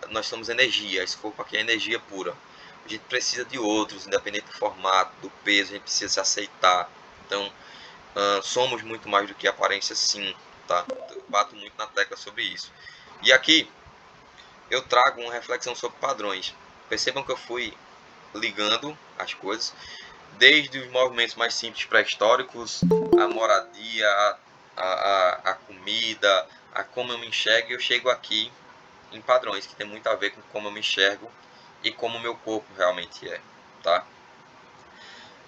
nós somos energia, esse corpo aqui é energia pura, a gente precisa de outros, independente do formato, do peso, a gente precisa se aceitar. Então, somos muito mais do que aparência, sim, tá? Eu bato muito na tecla sobre isso. E aqui eu trago uma reflexão sobre padrões. Percebam que eu fui ligando as coisas, desde os movimentos mais simples pré-históricos, a moradia, a comida, a como eu me enxergo, e eu chego aqui em padrões, que tem muito a ver com como eu me enxergo e como o meu corpo realmente é, tá?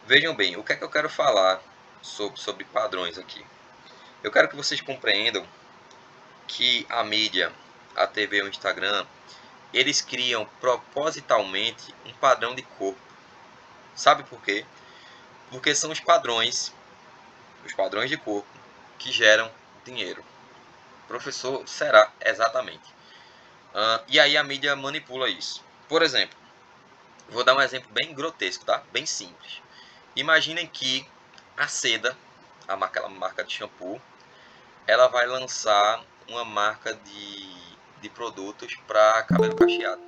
Vejam bem, o que é que eu quero falar sobre padrões aqui? Eu quero que vocês compreendam que a mídia, a TV e o Instagram, eles criam propositalmente um padrão de corpo. Sabe por quê? Porque são os padrões de corpo, que geram dinheiro. Professor, será exatamente. E aí a mídia manipula isso. Por exemplo, vou dar um exemplo bem grotesco, tá? Bem simples. Imaginem que a Seda, aquela marca de shampoo, ela vai lançar uma marca de produtos para cabelo cacheado.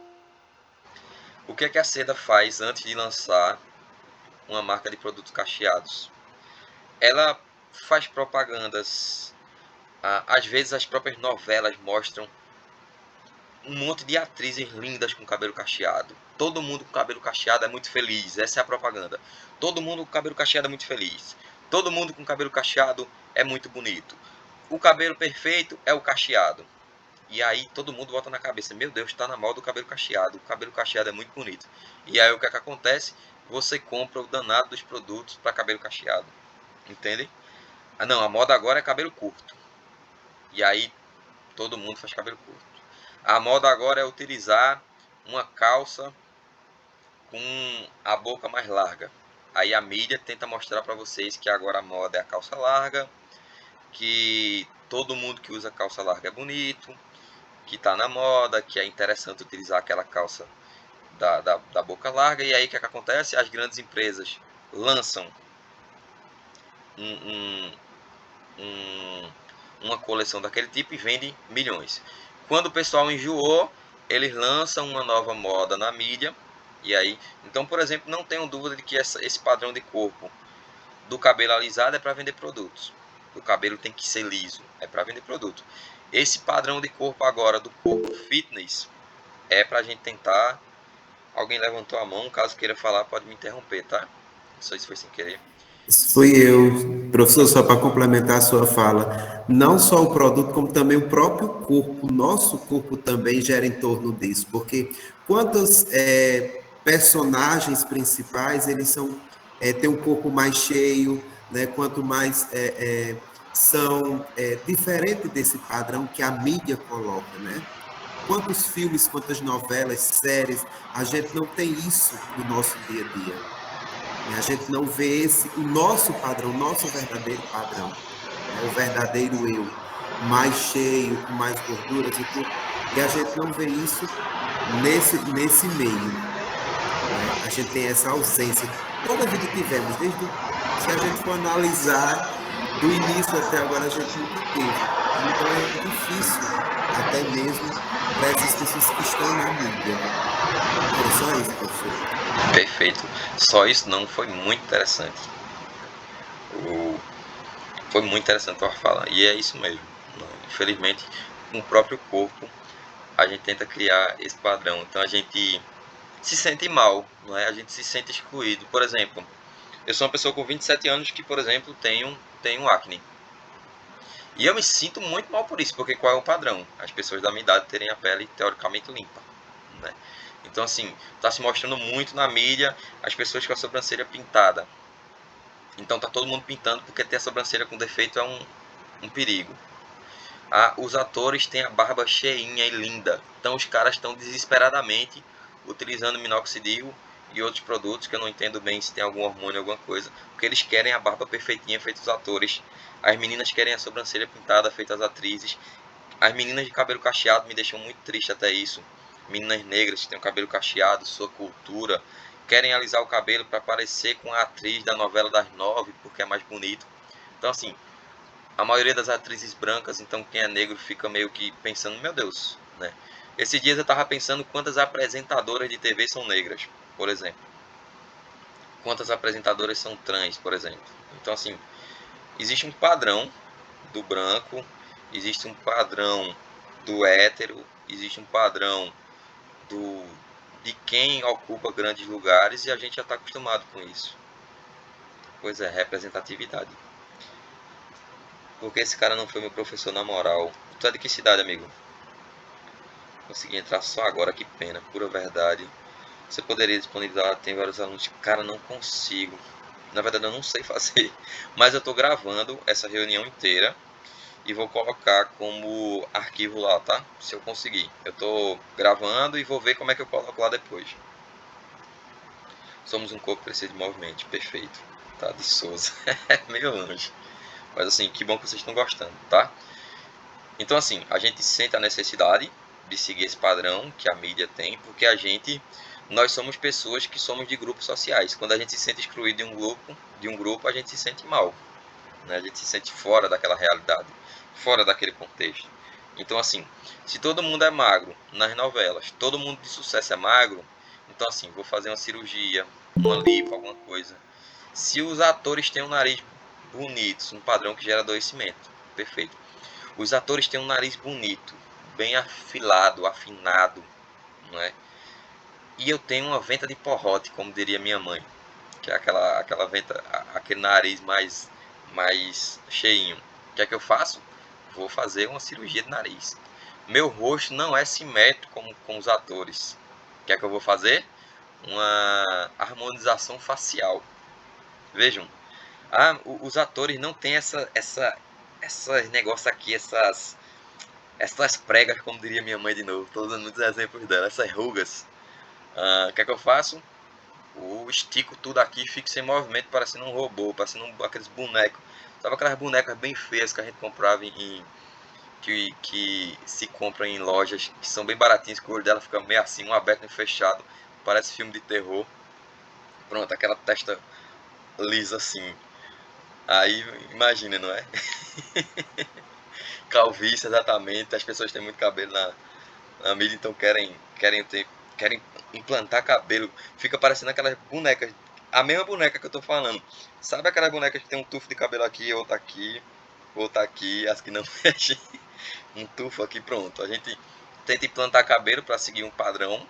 O que é que a Seda faz antes de lançar uma marca de produtos cacheados? Ela faz propagandas. Às vezes as próprias novelas mostram um monte de atrizes lindas com cabelo cacheado. Todo mundo com cabelo cacheado é muito feliz. Essa é a propaganda. Todo mundo com cabelo cacheado é muito feliz. Todo mundo com cabelo cacheado é muito bonito. O cabelo perfeito é o cacheado. E aí todo mundo bota na cabeça, meu Deus, está na moda o cabelo cacheado. O cabelo cacheado é muito bonito. E aí o que é que acontece? Você compra o danado dos produtos para cabelo cacheado. Entende? Não, a moda agora é cabelo curto. E aí todo mundo faz cabelo curto. A moda agora é utilizar uma calça com a boca mais larga. Aí a mídia tenta mostrar para vocês que agora a moda é a calça larga, que todo mundo que usa calça larga é bonito, que está na moda, que é interessante utilizar aquela calça da boca larga. E aí o que acontece? As grandes empresas lançam uma coleção daquele tipo e vendem milhões. Quando o pessoal enjoou, eles lançam uma nova moda na mídia. E aí, então, por exemplo, não tenham dúvida de que esse padrão de corpo do cabelo alisado é para vender produtos. O cabelo tem que ser liso, é para vender produto. Esse padrão de corpo agora, do corpo fitness, é para a gente tentar... Alguém levantou a mão, caso queira falar, pode me interromper, tá? Não sei se foi sem querer. Fui eu, professor, só para complementar a sua fala, não só o produto, como também o próprio corpo, nosso corpo também gera em torno disso, porque quantos personagens principais, eles são, têm um corpo mais cheio, né, quanto mais são diferente desse padrão que a mídia coloca, né? Quantos filmes, quantas novelas, séries, a gente não tem isso no nosso dia a dia. A gente não vê o nosso padrão, o nosso verdadeiro padrão, né? O verdadeiro eu, mais cheio, com mais gorduras e tudo. E a gente não vê isso nesse meio. né? A gente tem essa ausência. Toda a vida tivemos, se a gente for analisar, do início até agora a gente nunca teve. Então é difícil, até mesmo para essas pessoas que estão na mídia. Era só isso, professor. Perfeito. Só isso não, foi muito interessante. Foi muito interessante a fala. E é isso mesmo. Né? Infelizmente, com o próprio corpo, a gente tenta criar esse padrão. Então a gente se sente mal, não é? A gente se sente excluído. Por exemplo, eu sou uma pessoa com 27 anos que, por exemplo, tenho acne. E eu me sinto muito mal por isso, porque qual é o padrão? As pessoas da minha idade terem a pele teoricamente limpa, né? Então, assim, está se mostrando muito na mídia as pessoas com a sobrancelha pintada. Então tá todo mundo pintando porque ter a sobrancelha com defeito é um perigo. Os atores têm a barba cheinha e linda. Então os caras estão desesperadamente utilizando minoxidil e outros produtos que eu não entendo bem se tem algum hormônio, alguma coisa, porque eles querem a barba perfeitinha feita os atores. As meninas querem a sobrancelha pintada feita as atrizes. As meninas de cabelo cacheado me deixam muito triste até isso. Meninas negras que têm o cabelo cacheado, sua cultura, querem alisar o cabelo para parecer com a atriz da novela das 9, porque é mais bonito. Então assim, a maioria das atrizes brancas, então quem é negro fica meio que pensando, meu Deus, né? Esses dias eu tava pensando quantas apresentadoras de TV são negras, por exemplo. Quantas apresentadoras são trans, por exemplo. Então assim, existe um padrão do branco, existe um padrão do hétero, existe um padrão de quem ocupa grandes lugares e a gente já está acostumado com isso. Pois é, representatividade. Porque esse cara não foi meu professor na moral. Tu é de que cidade, amigo? Consegui entrar só agora, que pena, pura verdade. Você poderia disponibilizar, tem vários alunos. Cara, não consigo. Na verdade, eu não sei fazer. Mas eu tô gravando essa reunião inteira e vou colocar como arquivo lá, tá? Se eu conseguir. Eu tô gravando e vou ver como é que eu coloco lá depois. Somos um corpo que precisa de movimento. Perfeito. Tá, de Souza. É meio longe. Mas assim, que bom que vocês estão gostando, tá? Então assim, a gente sente a necessidade de seguir esse padrão que a mídia tem, porque nós somos pessoas que somos de grupos sociais. Quando a gente se sente excluído de um grupo, a gente se sente mal, né? A gente se sente fora daquela realidade, fora daquele contexto. Então assim, se todo mundo é magro nas novelas, todo mundo de sucesso é magro, então assim, vou fazer uma cirurgia, uma lipo, alguma coisa. Se os atores têm um nariz bonito, um padrão que gera adoecimento, perfeito. Os atores têm um nariz bonito, bem afilado, afinado, não é? E eu tenho uma venta de porrote, como diria minha mãe, que é aquela venta, aquele nariz mais cheinho. O que é que eu faço? Vou fazer uma cirurgia de nariz. Meu rosto não é simétrico como com os atores. O que é que eu vou fazer? Uma harmonização facial. Vejam, os atores não têm essas negócios aqui, essas pregas, como diria minha mãe de novo. Estou dando muitos exemplos dela, essas rugas. O que é que eu faço? Eu estico tudo aqui e fico sem movimento, parecendo um robô, parecendo aqueles bonecos. Sabe aquelas bonecas bem feias que a gente comprava que se compra em lojas, que são bem baratinhas, que o olho dela fica meio assim, um aberto e um fechado, parece filme de terror. Pronto, aquela testa lisa assim. Aí imagina, não é? Calvície, exatamente. As pessoas têm muito cabelo na mídia, então querem implantar cabelo. Fica parecendo aquelas bonecas, a mesma boneca que eu tô falando. Sabe aquelas bonecas que tem um tufo de cabelo aqui, outra aqui, as que não mexem, um tufo aqui, pronto. A gente tenta implantar cabelo para seguir um padrão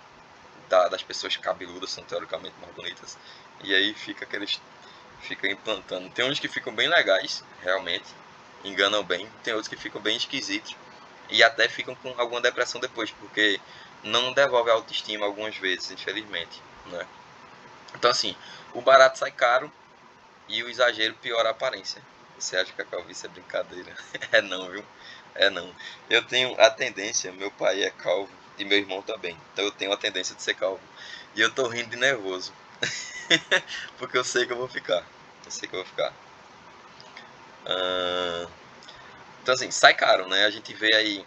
das pessoas cabeludas, são teoricamente mais bonitas. E aí fica implantando. Tem uns que ficam bem legais, realmente, enganam bem. Tem outros que ficam bem esquisitos e até ficam com alguma depressão depois, porque não devolve a autoestima algumas vezes, infelizmente, né? Então assim, o barato sai caro e o exagero piora a aparência. Você acha que a calvície é brincadeira? É não, viu? É não. Eu tenho a tendência, meu pai é calvo e meu irmão também, então eu tenho a tendência de ser calvo. E eu tô rindo de nervoso, porque eu sei que eu vou ficar. Eu sei que eu vou ficar. Então assim, sai caro, né? A gente vê aí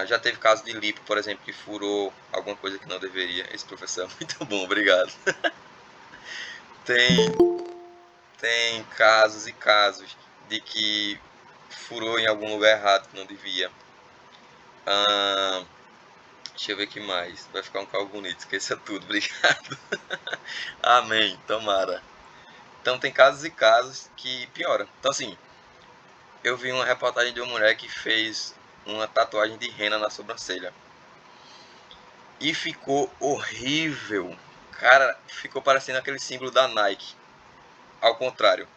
Já teve caso de lipo, por exemplo, que furou alguma coisa que não deveria. Esse professor é muito bom, obrigado. Tem, tem casos e casos de que furou em algum lugar errado que não devia. Deixa eu ver o que mais. Vai ficar um carro bonito, esqueça tudo, obrigado. Amém, tomara. Então tem casos e casos que pioram. Então assim, eu vi uma reportagem de uma mulher que fez uma tatuagem de rena na sobrancelha. E ficou horrível. Cara, ficou parecendo aquele símbolo da Nike. Ao contrário.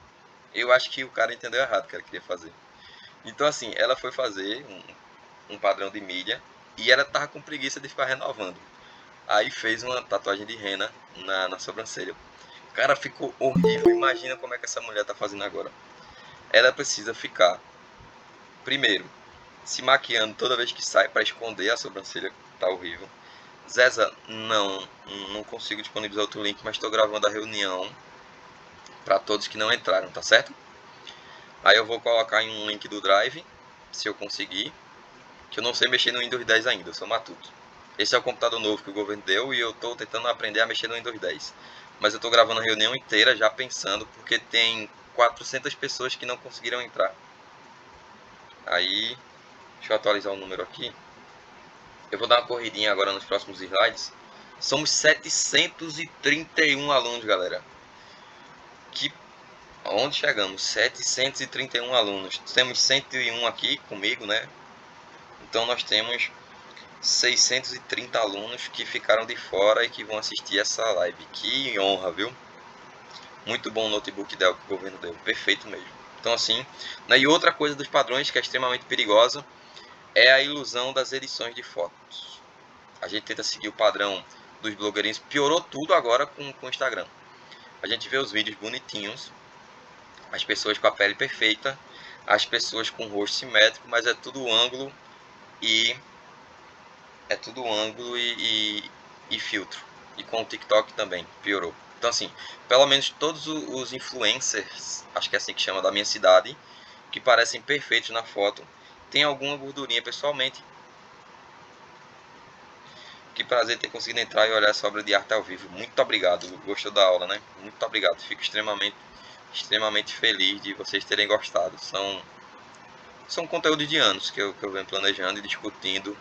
Eu acho que o cara entendeu errado o que ela queria fazer. Então assim, ela foi fazer um padrão de mídia e ela tava com preguiça de ficar renovando. Aí fez uma tatuagem de rena na sobrancelha. Cara, ficou horrível. Imagina como é que essa mulher tá fazendo agora. Ela precisa ficar, primeiro, se maquiando toda vez que sai para esconder a sobrancelha. Tá horrível. Zeza, não consigo disponibilizar outro link, mas estou gravando a reunião para todos que não entraram, tá certo? Aí eu vou colocar em um link do Drive, se eu conseguir, que eu não sei mexer no Windows 10 ainda, eu sou matuto. Esse é o computador novo que o governo deu e eu estou tentando aprender a mexer no Windows 10. Mas eu estou gravando a reunião inteira já pensando, porque tem 400 pessoas que não conseguiram entrar. Aí, deixa eu atualizar o número aqui. Eu vou dar uma corridinha agora nos próximos slides. Somos 731 alunos, galera. Que onde chegamos? 731 alunos. Temos 101 aqui comigo, né? Então nós temos 630 alunos que ficaram de fora e que vão assistir essa live. Que honra, viu? Muito bom o notebook Dell que o governo deu. Perfeito mesmo. Então assim, né? E outra coisa dos padrões que é extremamente perigosa é a ilusão das edições de fotos. A gente tenta seguir o padrão dos blogueirinhos. Piorou tudo agora com o Instagram. A gente vê os vídeos bonitinhos, as pessoas com a pele perfeita, as pessoas com o rosto simétrico, mas é tudo ângulo e e filtro. E com o TikTok também piorou. Então assim, pelo menos todos os influencers, acho que é assim que chama, da minha cidade, que parecem perfeitos na foto, tem alguma gordurinha. Pessoalmente, que prazer ter conseguido entrar e olhar essa obra de arte ao vivo. Muito obrigado. Gostou da aula, né? Muito obrigado. Fico extremamente feliz de vocês terem gostado. São conteúdos de anos que eu venho planejando e discutindo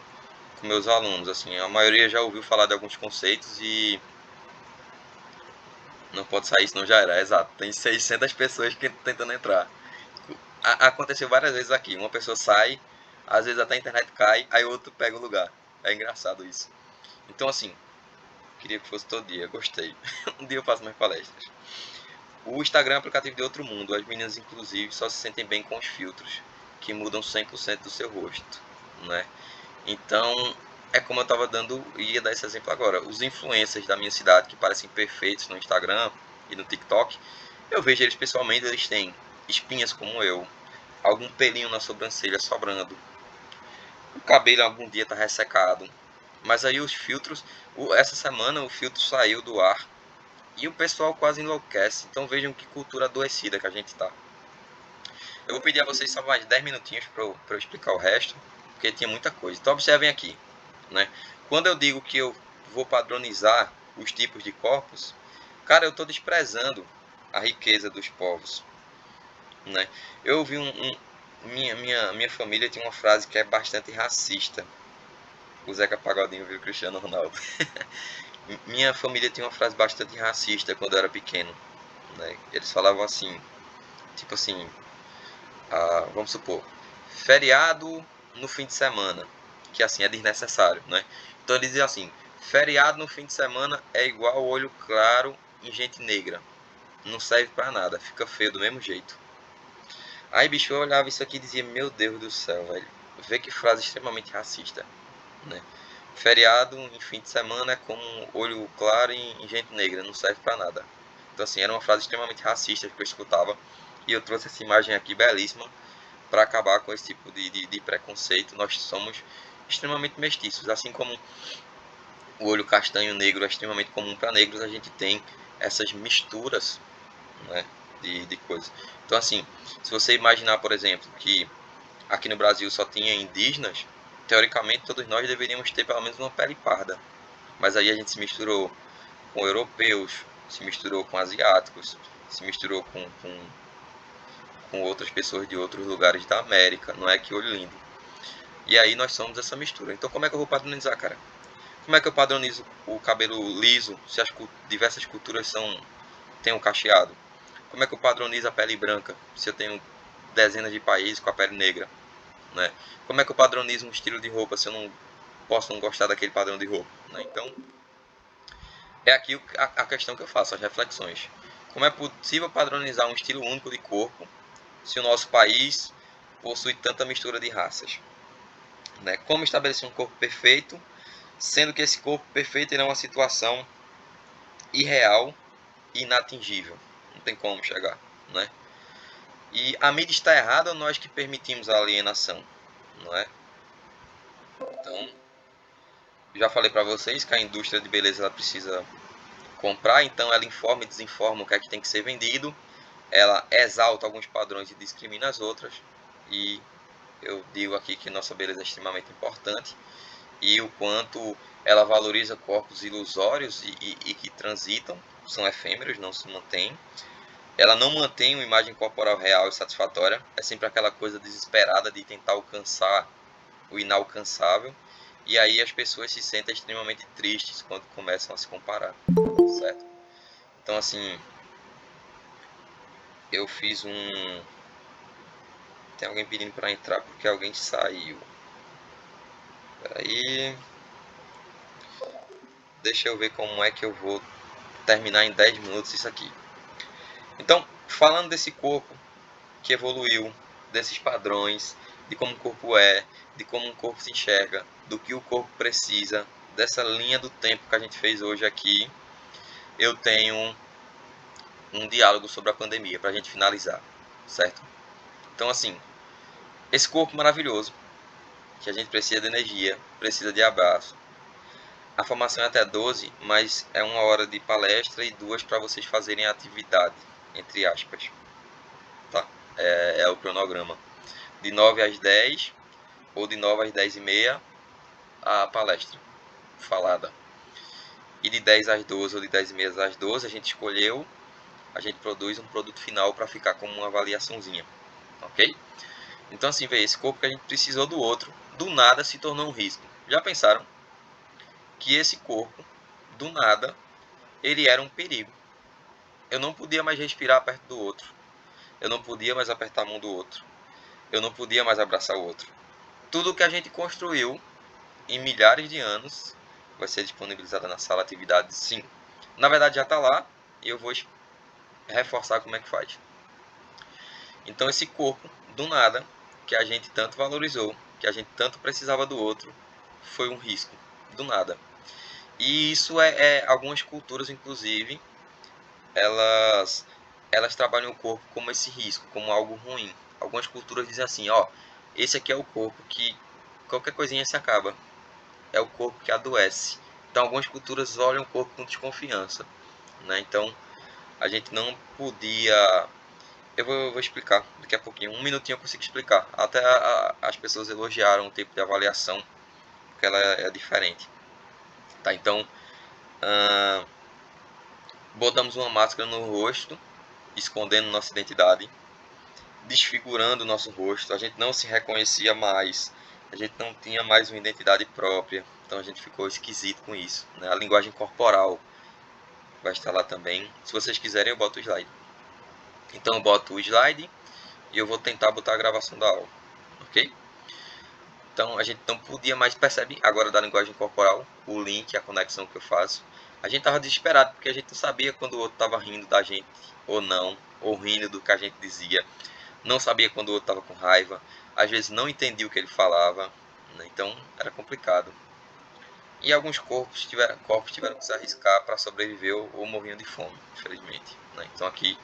com meus alunos. Assim, a maioria já ouviu falar de alguns conceitos e não pode sair, senão já era. Exato. Tem 600 pessoas que tentando entrar. Aconteceu várias vezes aqui. Uma pessoa sai, às vezes até a internet cai, aí outro pega o lugar. É engraçado isso. Então, assim, queria que fosse todo dia. Gostei. Um dia eu faço mais palestras. O Instagram é um aplicativo de outro mundo. As meninas, inclusive, só se sentem bem com os filtros, que mudam 100% do seu rosto, né? Então, é como eu estava dando, ia dar esse exemplo agora. Os influencers da minha cidade, que parecem perfeitos no Instagram e no TikTok, eu vejo eles pessoalmente, eles têm espinhas como eu, algum pelinho na sobrancelha sobrando, o cabelo algum dia está ressecado. Mas aí os filtros, essa semana o filtro saiu do ar e o pessoal quase enlouquece. Então vejam que cultura adoecida que a gente está. Eu vou pedir a vocês só mais 10 minutinhos para eu explicar o resto, porque tinha muita coisa. Então observem aqui, né? Quando eu digo que eu vou padronizar os tipos de corpos, cara, eu estou desprezando a riqueza dos povos, né? Eu ouvi minha família tem uma frase que é bastante racista. O Zeca Pagodinho viu o Cristiano Ronaldo. Minha família tem uma frase bastante racista quando eu era pequeno, né? Eles falavam assim, tipo assim, vamos supor, feriado no fim de semana, que assim é desnecessário, né? Então eles diziam assim, feriado no fim de semana é igual olho claro em gente negra, não serve pra nada, fica feio do mesmo jeito. Aí bicho, eu olhava isso aqui e dizia, meu Deus do céu, velho, vê que frase extremamente racista, né? Feriado em fim de semana é como um olho claro em gente negra, não serve pra nada. Então assim, era uma frase extremamente racista que eu escutava, e eu trouxe essa imagem aqui belíssima para acabar com esse tipo de preconceito. Nós somos extremamente mestiços, assim como o olho castanho negro é extremamente comum para negros, a gente tem essas misturas, né, de coisas. Então assim, se você imaginar, por exemplo, que aqui no Brasil só tinha indígenas, teoricamente todos nós deveríamos ter pelo menos uma pele parda. Mas aí a gente se misturou com europeus, se misturou com asiáticos, se misturou com outras pessoas de outros lugares da América. Não é que olho lindo. E aí nós somos essa mistura. Então como é que eu vou padronizar, cara? Como é que eu padronizo o cabelo liso se as diversas culturas têm um cacheado? Como é que eu padronizo a pele branca se eu tenho dezenas de países com a pele negra? Né? Como é que eu padronizo um estilo de roupa se eu não posso não gostar daquele padrão de roupa? Né? Então, é aqui a questão que eu faço, as reflexões. Como é possível padronizar um estilo único de corpo se o nosso país possui tanta mistura de raças? Né? Como estabelecer um corpo perfeito, sendo que esse corpo perfeito é uma situação irreal e inatingível? Não tem como chegar, né? E a mídia está errada ou nós que permitimos a alienação? Não é? Então, já falei para vocês que a indústria de beleza ela precisa comprar, então ela informa e desinforma o que é que tem que ser vendido, ela exalta alguns padrões e discrimina as outras, e eu digo aqui que nossa beleza é extremamente importante, e o quanto ela valoriza corpos ilusórios e que transitam, são efêmeros, não se mantêm. Ela não mantém uma imagem corporal real e satisfatória, é sempre aquela coisa desesperada de tentar alcançar o inalcançável, e aí as pessoas se sentem extremamente tristes quando começam a se comparar, certo? Então assim, eu fiz um... Tem alguém pedindo para entrar porque alguém saiu. Peraí, deixa eu ver como é que eu vou terminar em 10 minutos isso aqui. Então, falando desse corpo que evoluiu, desses padrões, de como o corpo é, de como um corpo se enxerga, do que o corpo precisa, dessa linha do tempo que a gente fez hoje aqui, eu tenho um diálogo sobre a pandemia para a gente finalizar, certo? Então assim, esse corpo maravilhoso, que a gente precisa de energia, precisa de abraço. A formação é até 12, mas é 1 hora de palestra e 2 para vocês fazerem a atividade, entre aspas, tá? É o cronograma. De 9 às 10 ou de 9 às 10h30 a palestra falada. E de 10 às 12 ou de 10h30 às 12 a gente escolheu, a gente produz um produto final para ficar como uma avaliaçãozinha, ok? Então assim, vê, esse corpo que a gente precisou do outro, do nada se tornou um risco. Já pensaram que esse corpo, do nada, ele era um perigo? Eu não podia mais respirar perto do outro. Eu não podia mais apertar a mão do outro. Eu não podia mais abraçar o outro. Tudo que a gente construiu em milhares de anos vai ser disponibilizado na sala atividade, sim. Na verdade já está lá e eu vou reforçar como é que faz. Então esse corpo, do nada, que a gente tanto valorizou, que a gente tanto precisava do outro, foi um risco, do nada. E isso algumas culturas, inclusive, elas, elas trabalham o corpo como esse risco, como algo ruim. Algumas culturas dizem assim, ó, esse aqui é o corpo que qualquer coisinha se acaba. É o corpo que adoece. Então algumas culturas olham o corpo com desconfiança, né? Então a gente não podia... Eu vou explicar daqui a pouquinho. 1 minutinho eu consigo explicar. Até as pessoas elogiaram o tipo de avaliação, porque ela é diferente. Tá, então, botamos uma máscara no rosto, escondendo nossa identidade, desfigurando o nosso rosto. A gente não se reconhecia mais, a gente não tinha mais uma identidade própria. Então a gente ficou esquisito com isso, né? A linguagem corporal vai estar lá também. Se vocês quiserem, eu boto o slide. Então eu boto o slide e eu vou tentar botar a gravação da aula, ok? Então a gente não podia mais perceber agora da linguagem corporal, o link, a conexão que eu faço. A gente estava desesperado porque a gente não sabia quando o outro estava rindo da gente ou não, ou rindo do que a gente dizia. Não sabia quando o outro estava com raiva. Às vezes não entendia o que ele falava, né? Então era complicado. E alguns corpos tiveram que se arriscar para sobreviver ou morriam de fome, infelizmente, né? Então aqui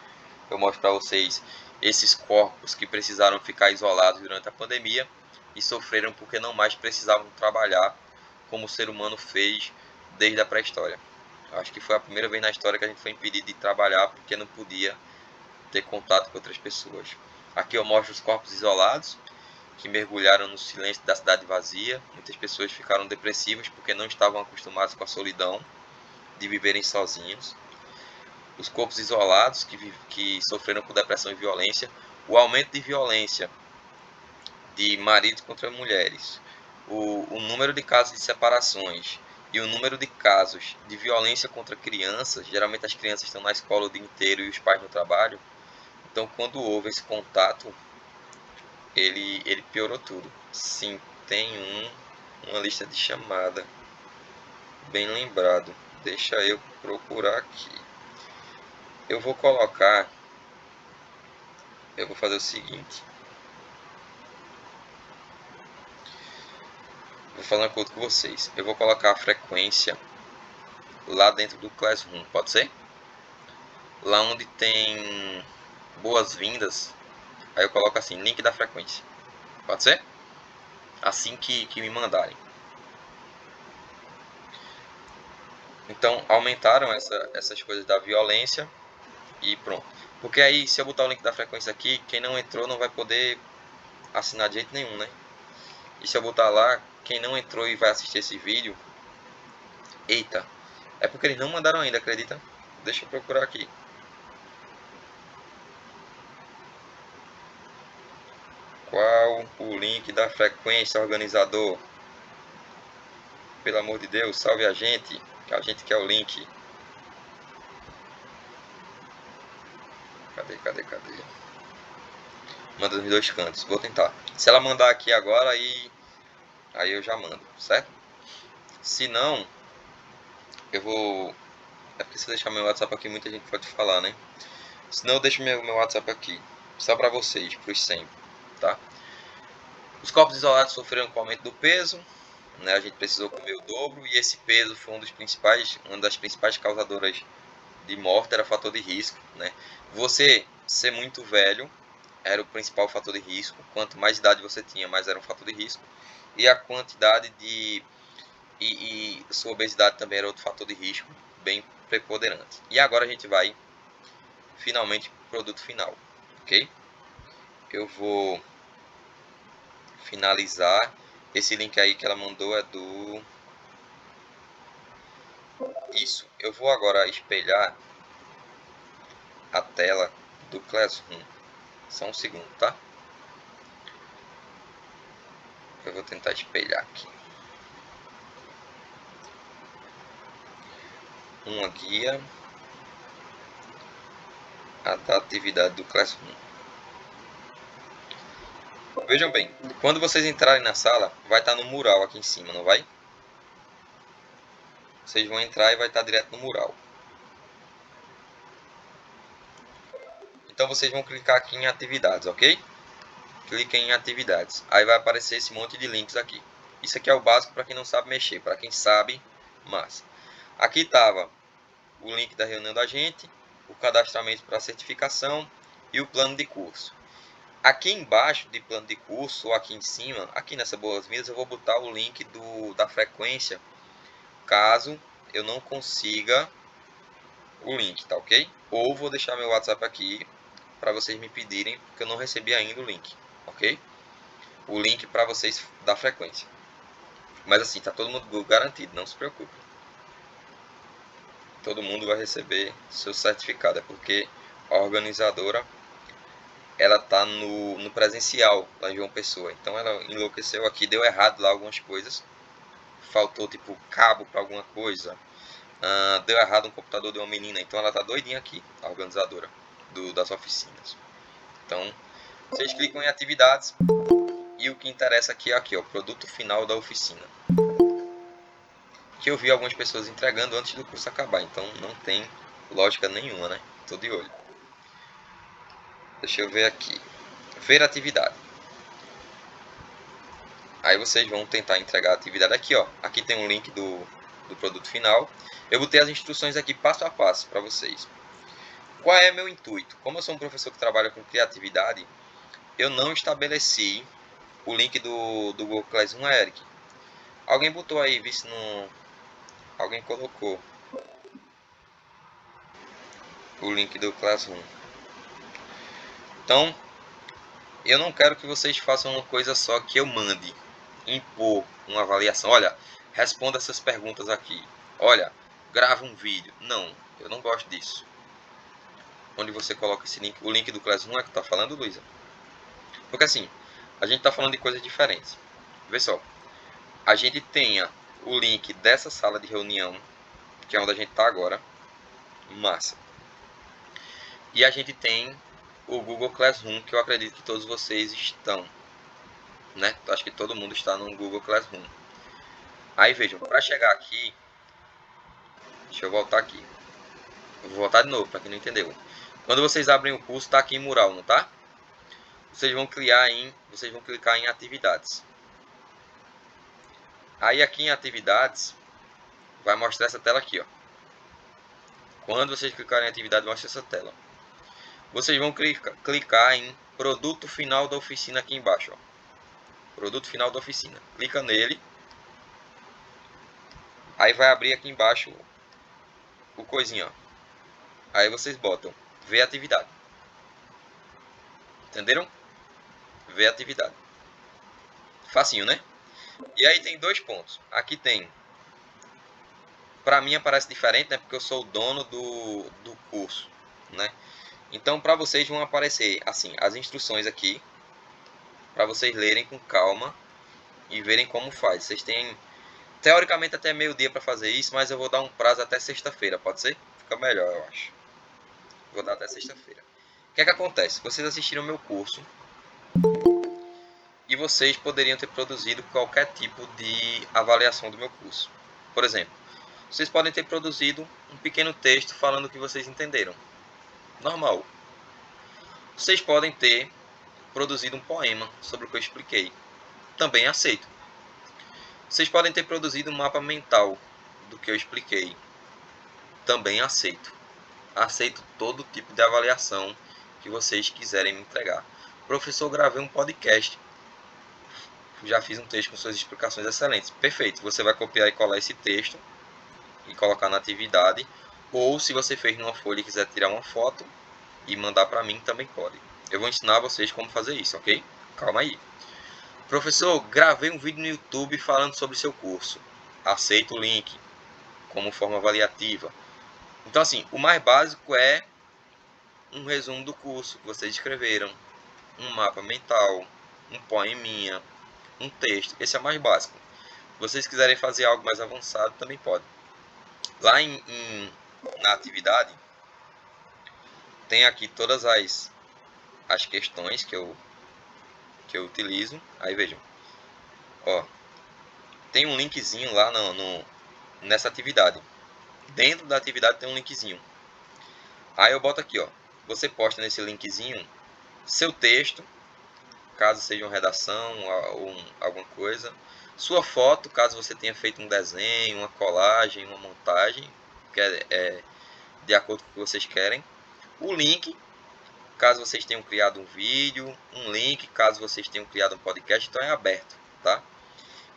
eu mostro para vocês esses corpos que precisaram ficar isolados durante a pandemia e sofreram porque não mais precisavam trabalhar como o ser humano fez desde a pré-história. Acho que foi a primeira vez na história que a gente foi impedido de trabalhar porque não podia ter contato com outras pessoas. Aqui eu mostro os corpos isolados que mergulharam no silêncio da cidade vazia. Muitas pessoas ficaram depressivas porque não estavam acostumadas com a solidão de viverem sozinhos. Os corpos isolados que sofreram com depressão e violência. O aumento de violência de maridos contra mulheres. O número de casos de separações e o número de casos de violência contra crianças. Geralmente as crianças estão na escola o dia inteiro e os pais no trabalho. Então, quando houve esse contato, ele piorou tudo. Sim, tem uma lista de chamada. Bem lembrado. Deixa eu procurar aqui. Eu vou fazer o seguinte. Vou fazer um acordo com vocês. Eu vou colocar a frequência lá dentro do Classroom, pode ser? Lá onde tem boas-vindas, aí eu coloco assim, link da frequência. Pode ser? Assim que me mandarem. Então, aumentaram essas coisas da violência e pronto. Porque aí, se eu botar o link da frequência aqui, quem não entrou não vai poder assinar de jeito nenhum, né? E se eu botar lá, quem não entrou e vai assistir esse vídeo... Eita, é porque eles não mandaram ainda, acredita? Deixa eu procurar aqui. Qual o link da frequência, organizador? Pelo amor de Deus, salve a gente, que a gente quer o link. Cadê? Manda nos dois cantos, vou tentar. Se ela mandar aqui agora, aí eu já mando, certo? Se não, eu vou... É porque se eu deixar meu WhatsApp aqui, muita gente pode falar, né? Se não, eu deixo meu WhatsApp aqui, só para vocês, para os 100, tá? Os corpos isolados sofreram com o aumento do peso, né? A gente precisou comer o dobro, e esse peso foi uma das principais causadoras de morte, era fator de risco, né? Você ser muito velho era o principal fator de risco. Quanto mais idade você tinha, mais era um fator de risco. E a quantidade de... E sua obesidade também era outro fator de risco, bem preponderante. E agora a gente vai, finalmente, para o produto final, ok? Eu vou finalizar. Esse link aí que ela mandou é do... Isso. Eu vou agora espelhar a tela do Classroom. Só um segundo, tá? Eu vou tentar espelhar aqui. Uma guia. A da atividade do Classroom. Vejam bem, quando vocês entrarem na sala, vai estar no mural aqui em cima, não vai? Vocês vão entrar e vai estar direto no mural. Então vocês vão clicar aqui em atividades, ok? Cliquem em atividades. Aí vai aparecer esse monte de links aqui. Isso aqui é o básico para quem não sabe mexer. Para quem sabe, massa. Aqui estava o link da reunião da gente, o cadastramento para certificação e o plano de curso. Aqui embaixo de plano de curso, ou aqui em cima, aqui nessa boas-vindas, eu vou botar o link da frequência, caso eu não consiga o link, tá ok? Ou vou deixar meu WhatsApp aqui para vocês me pedirem, porque eu não recebi ainda o link, ok? O link para vocês da frequência. Mas assim, tá todo mundo garantido, não se preocupe. Todo mundo vai receber seu certificado, é porque a organizadora ela tá no presencial lá em João Pessoa. Então ela enlouqueceu aqui, deu errado lá algumas coisas. Faltou tipo cabo para alguma coisa. Deu errado um computador de uma menina. Então ela tá doidinha aqui, a organizadora das oficinas. Então vocês clicam em atividades e o que interessa aqui é aqui, ó, o produto final da oficina. Que eu vi algumas pessoas entregando antes do curso acabar. Então não tem lógica nenhuma, né? Tô de olho. Deixa eu ver aqui. Ver atividade. Aí vocês vão tentar entregar a atividade aqui, ó. Aqui tem um link do produto final. Eu botei as instruções aqui passo a passo para vocês. Qual é meu intuito? Como eu sou um professor que trabalha com criatividade, eu não estabeleci o link do Google Classroom, Eric. Alguém botou aí, vê se não... Alguém colocou o link do Classroom. Então, eu não quero que vocês façam uma coisa só que eu mande, impor uma avaliação. Olha, responda essas perguntas aqui. Olha, grava um vídeo. Não, eu não gosto disso. Onde você coloca esse link, o link do Classroom é que tá falando, Luísa? Porque assim, a gente tá falando de coisas diferentes. Vê só, a gente tenha o link dessa sala de reunião, que é onde a gente tá agora, massa. E a gente tem o Google Classroom, que eu acredito que todos vocês estão, né? Acho que todo mundo está no Google Classroom. Aí vejam, para chegar aqui, deixa eu voltar aqui. Eu vou voltar de novo, para quem não entendeu. Quando vocês abrem o curso, tá aqui em mural, não tá? Vocês vão clicar em atividades. Aí aqui em atividades, vai mostrar essa tela aqui, ó. Quando vocês clicarem em atividade, mostra essa tela. Vocês vão clicar em produto final da oficina aqui embaixo, ó. Produto final da oficina. Clica nele. Aí vai abrir aqui embaixo o coisinho, ó. Aí vocês botam ver atividade. Entenderam? Ver atividade. Facinho, né? E aí tem dois pontos. Aqui tem, para mim aparece diferente, né? Porque eu sou o dono do curso, né? Então para vocês vão aparecer assim as instruções aqui, para vocês lerem com calma e verem como faz. Vocês têm teoricamente até meio-dia para fazer isso, mas eu vou dar um prazo até sexta-feira, pode ser? Fica melhor, eu acho. Vou dar até sexta-feira. O que é que acontece? Vocês assistiram o meu curso e vocês poderiam ter produzido qualquer tipo de avaliação do meu curso. Por exemplo, vocês podem ter produzido um pequeno texto falando o que vocês entenderam. Normal. Vocês podem ter produzido um poema sobre o que eu expliquei. Também aceito. Vocês podem ter produzido um mapa mental do que eu expliquei. Também aceito. Aceito todo tipo de avaliação que vocês quiserem me entregar. Professor, gravei um podcast. Já fiz um texto com suas explicações excelentes. Perfeito. Você vai copiar e colar esse texto e colocar na atividade. Ou se você fez numa folha e quiser tirar uma foto e mandar para mim, também pode. Eu vou ensinar vocês como fazer isso, ok? Calma aí. Professor, gravei um vídeo no YouTube falando sobre seu curso. Aceito o link como forma avaliativa. Então, assim, o mais básico é um resumo do curso que vocês escreveram, um mapa mental, um poeminha, um texto. Esse é o mais básico. Se vocês quiserem fazer algo mais avançado, também pode. Lá na atividade, tem aqui todas as questões que eu utilizo. Aí vejam, ó, tem um linkzinho lá nessa atividade. Dentro da atividade tem um linkzinho. Aí eu boto aqui, ó, você posta nesse linkzinho seu texto, caso seja uma redação ou alguma coisa, sua foto, caso você tenha feito um desenho, uma colagem, uma montagem, que é de acordo com o que vocês querem, o link, caso vocês tenham criado um vídeo, um link, caso vocês tenham criado um podcast, então é aberto, tá?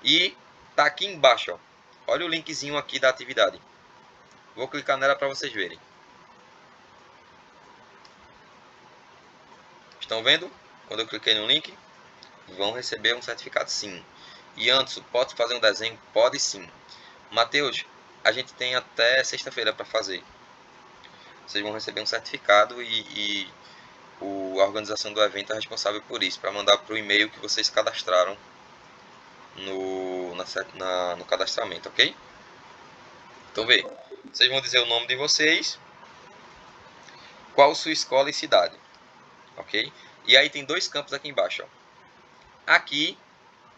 E tá aqui embaixo, ó, olha o linkzinho aqui da atividade. Vou clicar nela para vocês verem. Estão vendo? Quando eu cliquei no link, vão receber um certificado sim. E Anderson, pode fazer um desenho? Pode sim. Matheus, a gente tem até sexta-feira para fazer. Vocês vão receber um certificado e a organização do evento é responsável por isso, para mandar para o e-mail que vocês cadastraram no cadastramento, ok? Então vê, vocês vão dizer o nome de vocês, qual sua escola e cidade, ok? E aí tem dois campos aqui embaixo, ó. Aqui,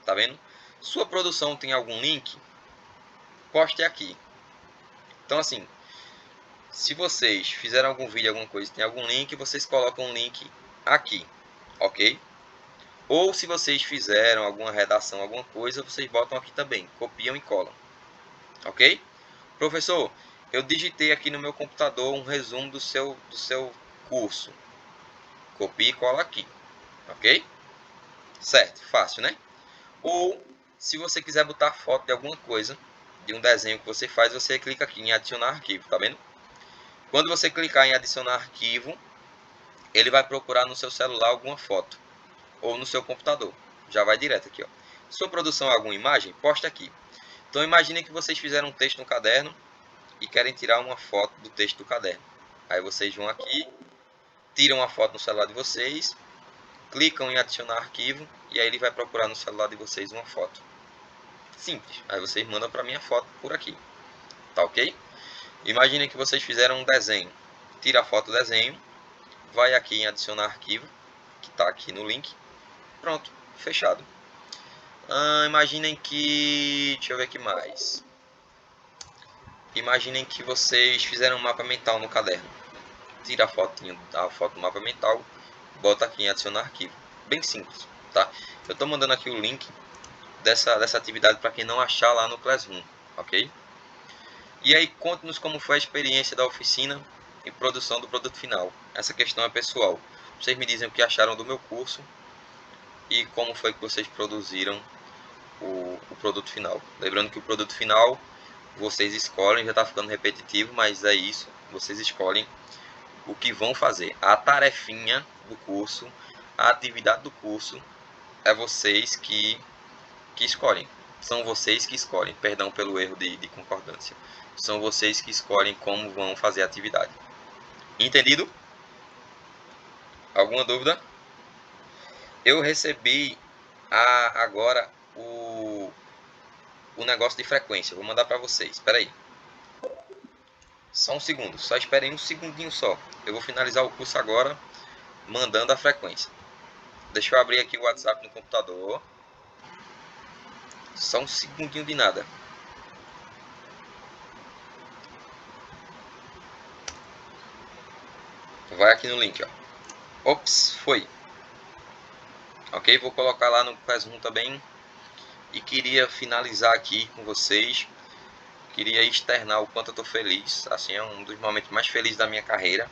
tá vendo? Sua produção tem algum link? Poste aqui. Então assim, se vocês fizeram algum vídeo, alguma coisa, tem algum link, vocês colocam um link aqui, ok? Ou se vocês fizeram alguma redação, alguma coisa, vocês botam aqui também, copiam e colam, ok? Professor, eu digitei aqui no meu computador um resumo do seu curso. Copia e cola aqui, ok? Certo, fácil, né? Ou, se você quiser botar foto de alguma coisa, de um desenho que você faz, você clica aqui em adicionar arquivo, tá vendo? Quando você clicar em adicionar arquivo, ele vai procurar no seu celular alguma foto. ou no seu computador. Já vai direto aqui, ó. Sua produção é alguma imagem? Posta aqui. Então imaginem que vocês fizeram um texto no caderno e querem tirar uma foto do texto do caderno. Aí vocês vão aqui, tiram a foto no celular de vocês, clicam em adicionar arquivo e aí ele vai procurar no celular de vocês uma foto. Simples. Aí vocês mandam para minha foto por aqui. Tá ok? Imaginem que vocês fizeram um desenho. Tira a foto do desenho, vai aqui em adicionar arquivo, que está aqui no link. Pronto, fechado. Imaginem que... deixa eu ver aqui mais. Imaginem que vocês fizeram um mapa mental no caderno. Tira a foto do mapa mental, bota aqui em adicionar arquivo. Bem simples, tá? Eu estou mandando aqui o link dessa atividade para quem não achar lá no Classroom, ok? E aí, conte-nos como foi a experiência da oficina e produção do produto final. Essa questão é pessoal. Vocês me dizem o que acharam do meu curso e como foi que vocês produziram o produto final. Lembrando que o produto final vocês escolhem, já está ficando repetitivo, mas é isso. Vocês escolhem o que vão fazer. A tarefinha do curso, a atividade do curso, é vocês que escolhem. São vocês que escolhem. Perdão pelo erro de concordância. São vocês que escolhem como vão fazer a atividade. Entendido? Alguma dúvida? Eu recebi agora o negócio de frequência. Vou mandar para vocês. Espera aí. Só um segundo. Só esperem um segundinho só. Eu vou finalizar o curso agora mandando a frequência. Deixa eu abrir aqui o WhatsApp no computador. Só um segundinho de nada. Vai aqui no link, ó. Ops, foi. Ok? Vou colocar lá no Classroom também. E queria finalizar aqui com vocês. Queria externar o quanto eu estou feliz. Assim, é um dos momentos mais felizes da minha carreira.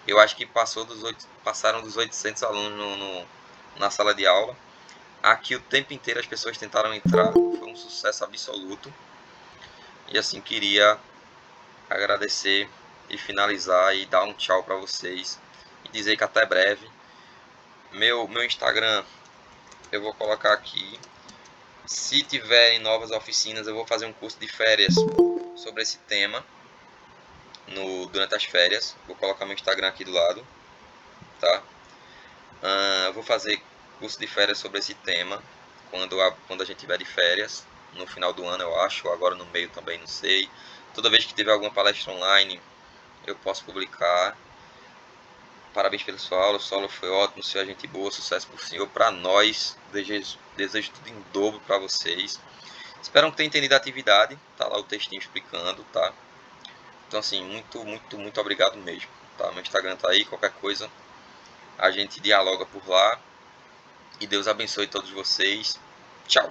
Eu acho que passaram dos 800 alunos na sala de aula. Aqui o tempo inteiro as pessoas tentaram entrar. Foi um sucesso absoluto. E assim, queria agradecer e finalizar e dar um tchau para vocês. E dizer que até breve. Meu Instagram eu vou colocar aqui. Se tiverem novas oficinas, eu vou fazer um curso de férias sobre esse tema durante as férias. Vou colocar meu Instagram aqui do lado, tá? Eu vou fazer curso de férias sobre esse tema quando a gente tiver de férias, no final do ano eu acho, ou agora no meio também, não sei. Toda vez que tiver alguma palestra online, eu posso publicar. Parabéns pela sua aula, sua aula foi ótima, senhor é gente boa, sucesso pro senhor, para nós, desejo tudo em dobro para vocês. Espero que tenham entendido a atividade, tá lá o textinho explicando, tá? Então assim, muito obrigado mesmo, tá? Meu Instagram tá aí, qualquer coisa a gente dialoga por lá. E Deus abençoe todos vocês. Tchau.